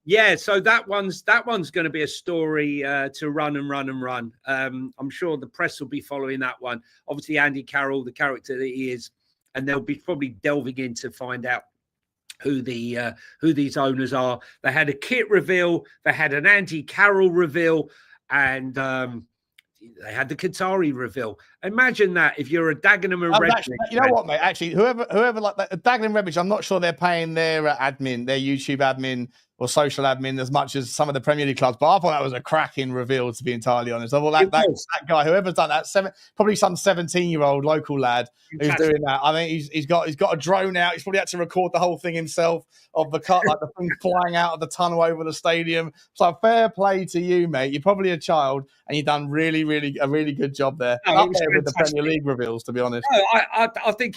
Yeah, so that one's going to be a story to run and run and run. I'm sure the press will be following that one. Obviously, Andy Carroll, the character that he is, and they'll be probably delving in to find out who these owners are. They had a kit reveal, they had an Andy Carroll reveal, and they had the Qatari reveal. Imagine that if you're a Dagenham and Redbridge. You know what, mate? Actually, whoever like that, Dagenham and Redbridge, I'm not sure they're paying their admin, their YouTube admin or social admin as much as some of the Premier League clubs. But I thought that was a cracking reveal, to be entirely honest. I thought that guy, whoever's done that, probably some 17-year-old local lad who's doing that. I mean, he's got a drone out. He's probably had to record the whole thing himself of the cut, like the thing flying out of the tunnel over the stadium. So fair play to you, mate. You're probably a child, and you've done a really good job there. Up there with the Premier League reveals, to be honest. No, I think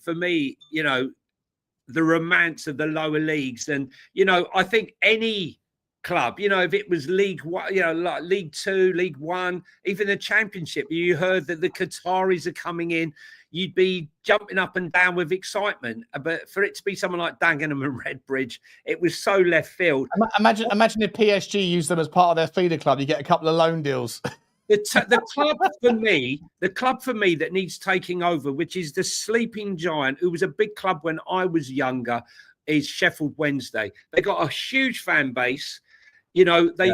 for me, you know, the romance of the lower leagues, and you know, I think any club, you know, if it was League One, you know, like League Two, League One, even the Championship, you heard that the Qataris are coming in, you'd be jumping up and down with excitement. But for it to be someone like Dagenham and Redbridge, it was so left field. Imagine if PSG used them as part of their feeder club. You get a couple of loan deals. the club for me that needs taking over, which is the sleeping giant, who was a big club when I was younger, is Sheffield Wednesday. They got a huge fan base. You know, they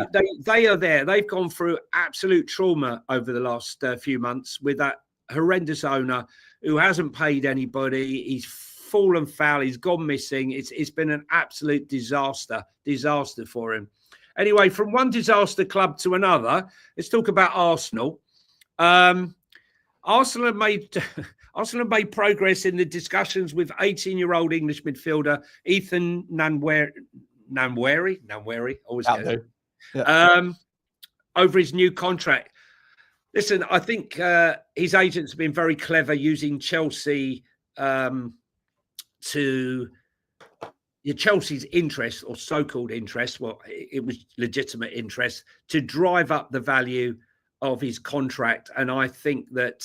are there. They've gone through absolute trauma over the last few months with that horrendous owner who hasn't paid anybody. He's fallen foul. He's gone missing. It's been an absolute disaster for him. Anyway, from one disaster club to another, let's talk about Arsenal. Arsenal have made progress in the discussions with 18-year-old English midfielder Ethan Nwaneri, always get it. Yeah. Over his new contract. Listen, I think his agents have been very clever using Chelsea to Chelsea's interest, or so-called interest. Well, it was legitimate interest to drive up the value of his contract, and I think that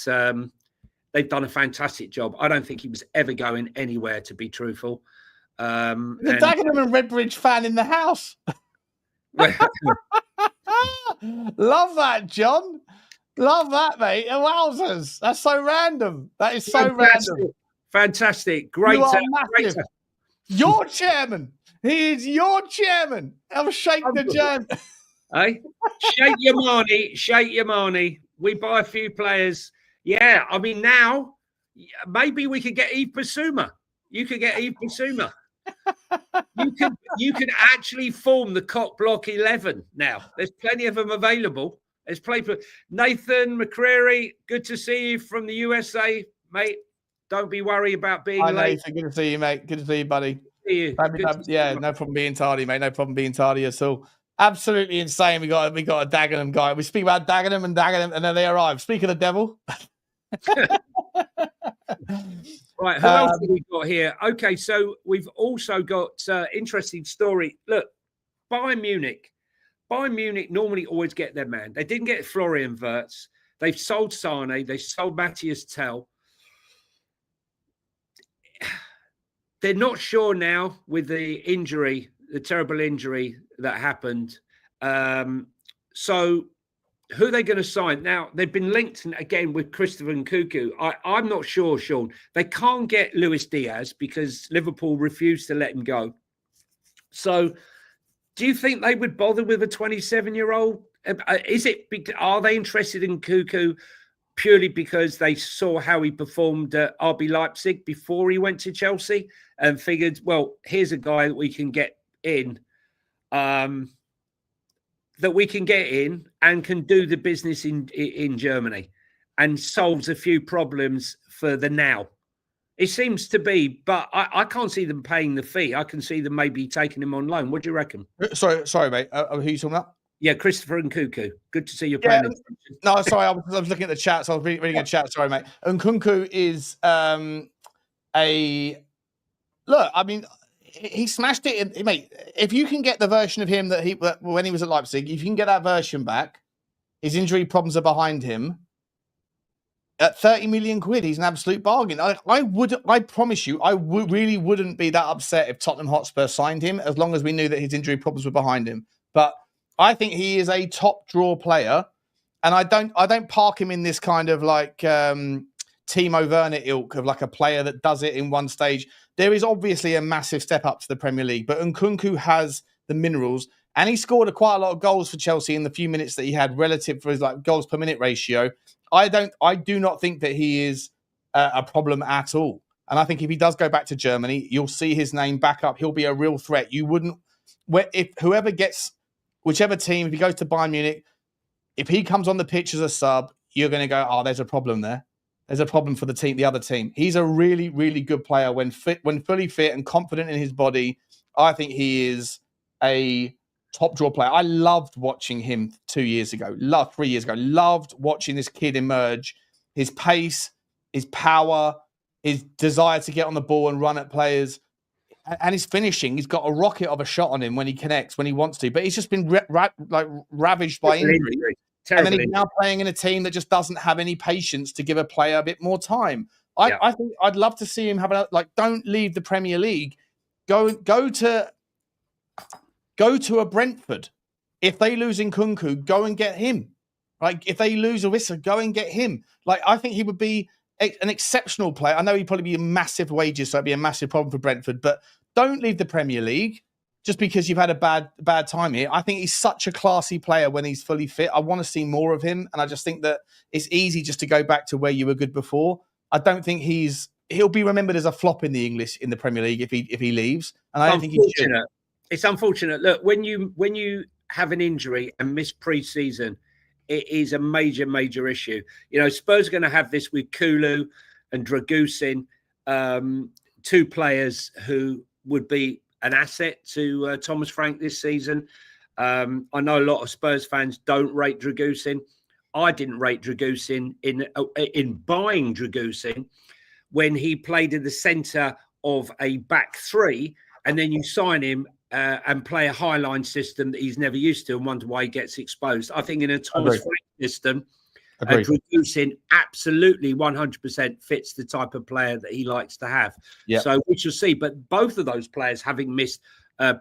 they've done a fantastic job. I don't think he was ever going anywhere, to be truthful. The Dagenham and Redbridge fan in the house. Love that, John. Love that, mate. Wowzers. That's so random. That is so random. Fantastic. Great. You are massive. Your chairman. He is your chairman. I'll shake the jam. Hey, shake your money. We buy a few players. Yeah, I mean, now maybe we could get Yves Bissouma. You could get Yves Bissouma. You can actually form the cock block 11 now. There's plenty of them available. There's play for Nathan McCreary. Good to see you from the USA, mate. Don't be worried about being late. Nathan, good to see you, mate. Good to see you, buddy. See you. No problem being tardy, mate. No problem being tardy at all. Absolutely insane. We got a Dagenham guy. We speak about Dagenham, and then they arrive. Speak of the devil. Right, who else have we got here? Okay, so we've also got interesting story. Look, Bayern Munich normally always get their man. They didn't get Florian Wirtz. They've sold Sane. They sold Matthias Tell. They're not sure now with the injury, the terrible injury that happened. So who are they going to sign? Now, they've been linked again with Christopher Nkunku. I'm not sure, Sean. They can't get Luis Diaz because Liverpool refused to let him go. So do you think they would bother with a 27-year-old? Are they interested in Nkunku purely because they saw how he performed at RB Leipzig before he went to Chelsea and figured, well, here's a guy that we can get in, and can do the business in Germany and solves a few problems for the now. It seems to be, but I can't see them paying the fee. I can see them maybe taking him on loan. What do you reckon? Sorry, mate. Who are you talking about? Yeah, Christopher Nkunku. Good to see you paying attention. No, sorry, I was looking at the chat, so I was reading a chat. Sorry, mate. Nkunku is look. I mean, he smashed it, mate. If you can get the version of him that when he was at Leipzig, if you can get that version back, his injury problems are behind him. At 30 million quid, he's an absolute bargain. I promise you, really wouldn't be that upset if Tottenham Hotspur signed him, as long as we knew that his injury problems were behind him. But I think he is a top draw player, and I don't park him in this kind of like Timo Werner ilk of like a player that does it in one stage. There is obviously a massive step up to the Premier League, but Nkunku has the minerals, and he scored quite a lot of goals for Chelsea in the few minutes that he had relative for his like goals per minute ratio. I do not think that he is a problem at all. And I think if he does go back to Germany, you'll see his name back up. He'll be a real threat. You wouldn't, if whoever gets, whichever team, if he goes to Bayern Munich, if he comes on the pitch as a sub, you're going to go, oh, there's a problem there. There's a problem for the other team. He's a really, really good player when fully fit and confident in his body. I think he is a top draw player. I loved watching him 3 years ago. Loved watching this kid emerge. His pace, his power, his desire to get on the ball and run at players, and his finishing. He's got a rocket of a shot on him when he connects, when he wants to. But he's just been ravaged by injury. And then he's now playing in a team that just doesn't have any patience to give a player a bit more time. I think I'd love to see him have don't leave the Premier League. Go to a Brentford. If they lose Nkunku, go and get him. Right? If they lose Orisa, go and get him. Like, I think he would be an exceptional player. I know he'd probably be massive wages, so it'd be a massive problem for Brentford, but don't leave the Premier League just because you've had a bad time here. I think he's such a classy player when he's fully fit. I want to see more of him, and I just think that it's easy just to go back to where you were good before. I don't think he'll be remembered as a flop in the Premier League if he leaves, and I don't think he should. It's unfortunate. Look, when you have an injury and miss pre-season, it is a major issue. You know, Spurs are going to have this with Kulu and Dragusin, two players who would be an asset to Thomas Frank this season. I know a lot of Spurs fans don't rate Dragusin. I didn't rate Dragusin in buying Dragusin when he played in the centre of a back three, and then you sign him and play a high line system that he's never used to and wonder why he gets exposed. I think in a Thomas Frank system, Dragusin absolutely 100% fits the type of player that he likes to have. Yeah. So we shall see. But both of those players having missed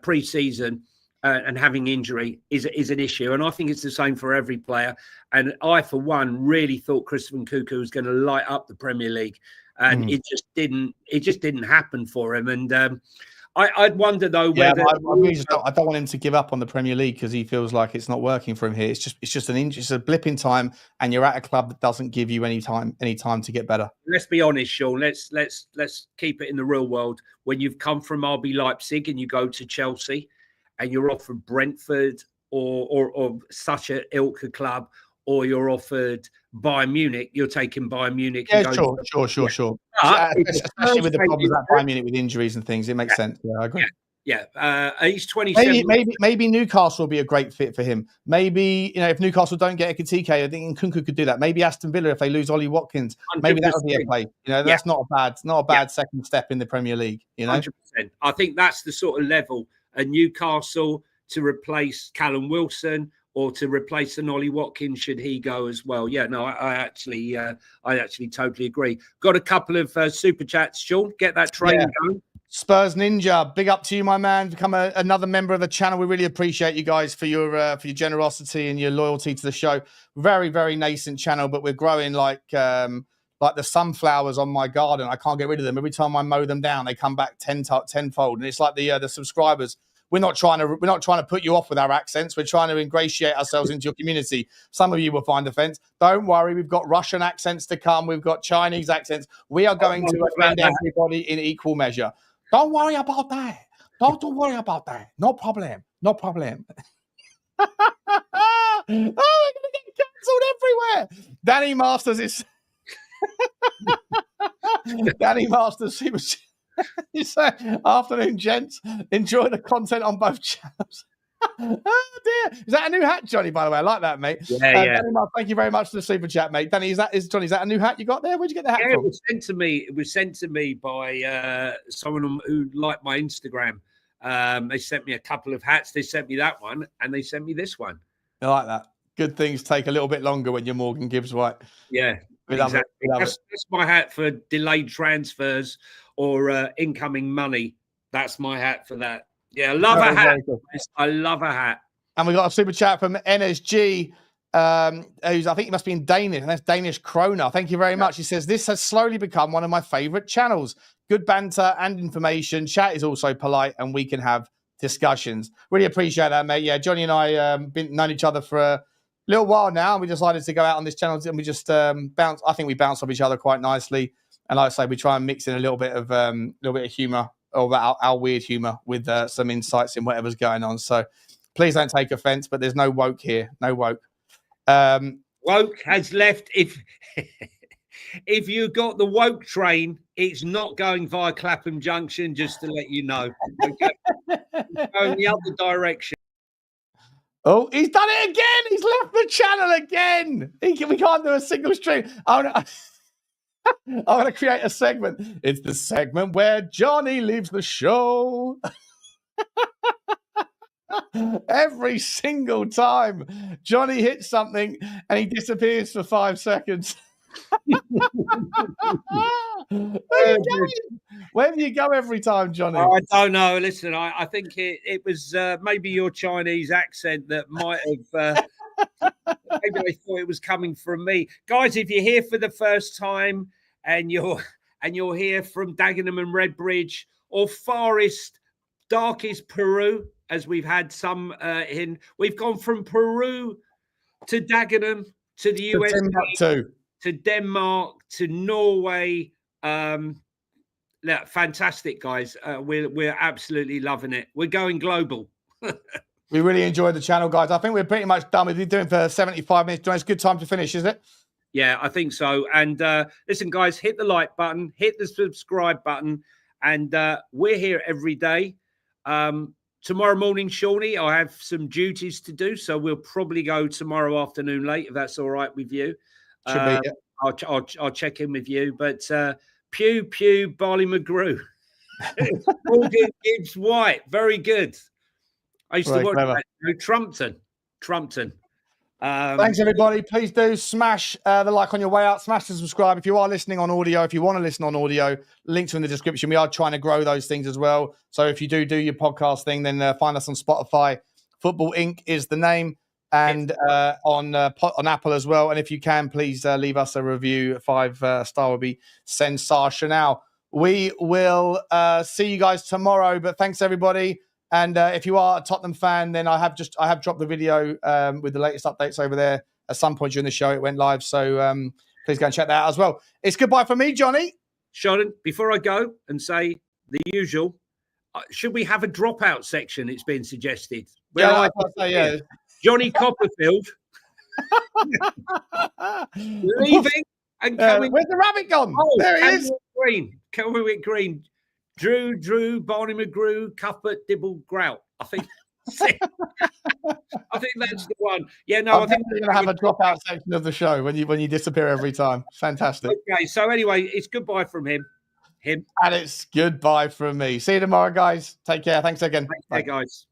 pre-season and having injury is an issue. And I think it's the same for every player. And I, for one, really thought Christopher Nkunku was going to light up the Premier League. And it just didn't happen for him. And I'd wonder though whether I don't want him to give up on the Premier League because he feels like it's not working for him here. It's just it's a blip in time, and you're at a club that doesn't give you any time to get better. Let's be honest, Sean. Let's keep it in the real world. When you've come from RB Leipzig and you go to Chelsea, and you're offered Brentford or such a ilk club, or you're offered Bayern Munich, you're taking Bayern Munich. Yeah, sure. Especially with the problems at Bayern Munich with injuries and things, it makes sense. Yeah, I agree. Yeah. He's 27. Maybe Newcastle will be a great fit for him. Maybe, if Newcastle don't get Ekitike, I think Nkunku could do that. Maybe Aston Villa, if they lose Ollie Watkins, maybe that would be a play. That's not a bad second step in the Premier League. 100%. I think that's the sort of level. And Newcastle to replace Callum Wilson, or to replace an Ollie Watkins should he go as well. Yeah, no, I actually totally agree. Got a couple of super chats, Sean. Get that train going. Spurs Ninja, big up to you, my man. Become another member of the channel. We really appreciate you guys for your generosity and your loyalty to the show. Very, very nascent channel, but we're growing like the sunflowers on my garden. I can't get rid of them. Every time I mow them down, they come back tenfold. And it's like the subscribers. We're not trying to put you off with our accents. We're trying to ingratiate ourselves into your community. Some of you will find offense. Don't worry, we've got Russian accents to come. We've got Chinese accents. We are going to offend everybody in equal measure. Don't worry about that. Don't worry about that. No problem. No problem. Oh, we're going to get cancelled everywhere. Danny Masters is... Danny Masters, he was... You say, afternoon, gents. Enjoy the content on both channels. Oh, dear. Is that a new hat, Johnny, by the way? I like that, mate. Yeah. Danny, thank you very much for the super chat, mate. Danny, is that a new hat you got there? Where'd you get the hat from? It was sent to me by someone who liked my Instagram. They sent me a couple of hats. They sent me that one, and they sent me this one. I like that. Good things take a little bit longer when you're Morgan Gibbs-White. Yeah, exactly. That's my hat for delayed transfers or incoming money. That's my hat for that. Yeah, I love a hat. I love a hat. And we got a super chat from NSG, who's, I think he must be in Danish, and that's Danish Krona. Thank you very much. He says, this has slowly become one of my favorite channels. Good banter and information. Chat is also polite, and we can have discussions. Really appreciate that, mate. Yeah, Johnny and I been known each other for a little while now, and we decided to go out on this channel, and we just bounce. I think we bounce off each other quite nicely. And like I say, we try and mix in a little bit of humour, or our weird humour, with some insights in whatever's going on. So please don't take offence, but there's no woke here. No woke. Woke has left. If you got the woke train, it's not going via Clapham Junction, just to let you know. Okay? It's going the other direction. Oh, he's done it again. He's left the channel again. We can't do a single stream. I'm going to create a segment. It's the segment where Johnny leaves the show. Every single time Johnny hits something and he disappears for 5 seconds. Where do you go every time, Johnny? I don't know. Listen, I think it was maybe your Chinese accent that might have Maybe they thought it was coming from me. Guys, if you're here for the first time and you're here from Dagenham and Redbridge or farthest, darkest Peru, as we've had some in, we've gone from Peru to Dagenham to the USA to Denmark to Norway. Fantastic, guys. We're absolutely loving it. We're going global. We really enjoyed the channel, guys. I think we're pretty much done. We've been doing for 75 minutes. It's a good time to finish, is it? Yeah, I think so. And listen, guys, hit the like button, hit the subscribe button, and we're here every day. Tomorrow morning, Shawnee, I have some duties to do, so we'll probably go tomorrow afternoon late, if that's all right with you. Should be. Yeah. I'll check in with you. But Pew, Pew, Barley McGrew. All good, Gibbs-White. Very good. I used to watch that. Trumpton. Thanks, everybody. Please do smash the like on your way out. Smash the subscribe. If you are listening on audio, if you want to listen on audio, links are in the description. We are trying to grow those things as well. So if you do your podcast thing, then find us on Spotify. Football Inc. is the name. And on Apple as well. And if you can, please leave us a review. 5-star would be sensational. We will see you guys tomorrow. But thanks, everybody. And if you are a Tottenham fan, then I have dropped the video with the latest updates over there. At some point during the show, it went live. So please go and check that out as well. It's goodbye from me, Johnny. Sheldon, before I go and say the usual, should we have a dropout section? It's been suggested. Yeah. Johnny Copperfield leaving and coming. Where's the rabbit gone? Oh, there he is. Coming with Green. Drew, Barney McGrew, Cuthbert, Dibble, Grout. I think that's it. I think that's the one. Yeah, no, I think we're going to have a dropout section of the show when you disappear every time. Fantastic. Okay, so anyway, it's goodbye from him. And it's goodbye from me. See you tomorrow, guys. Take care. Thanks again. Bye, guys.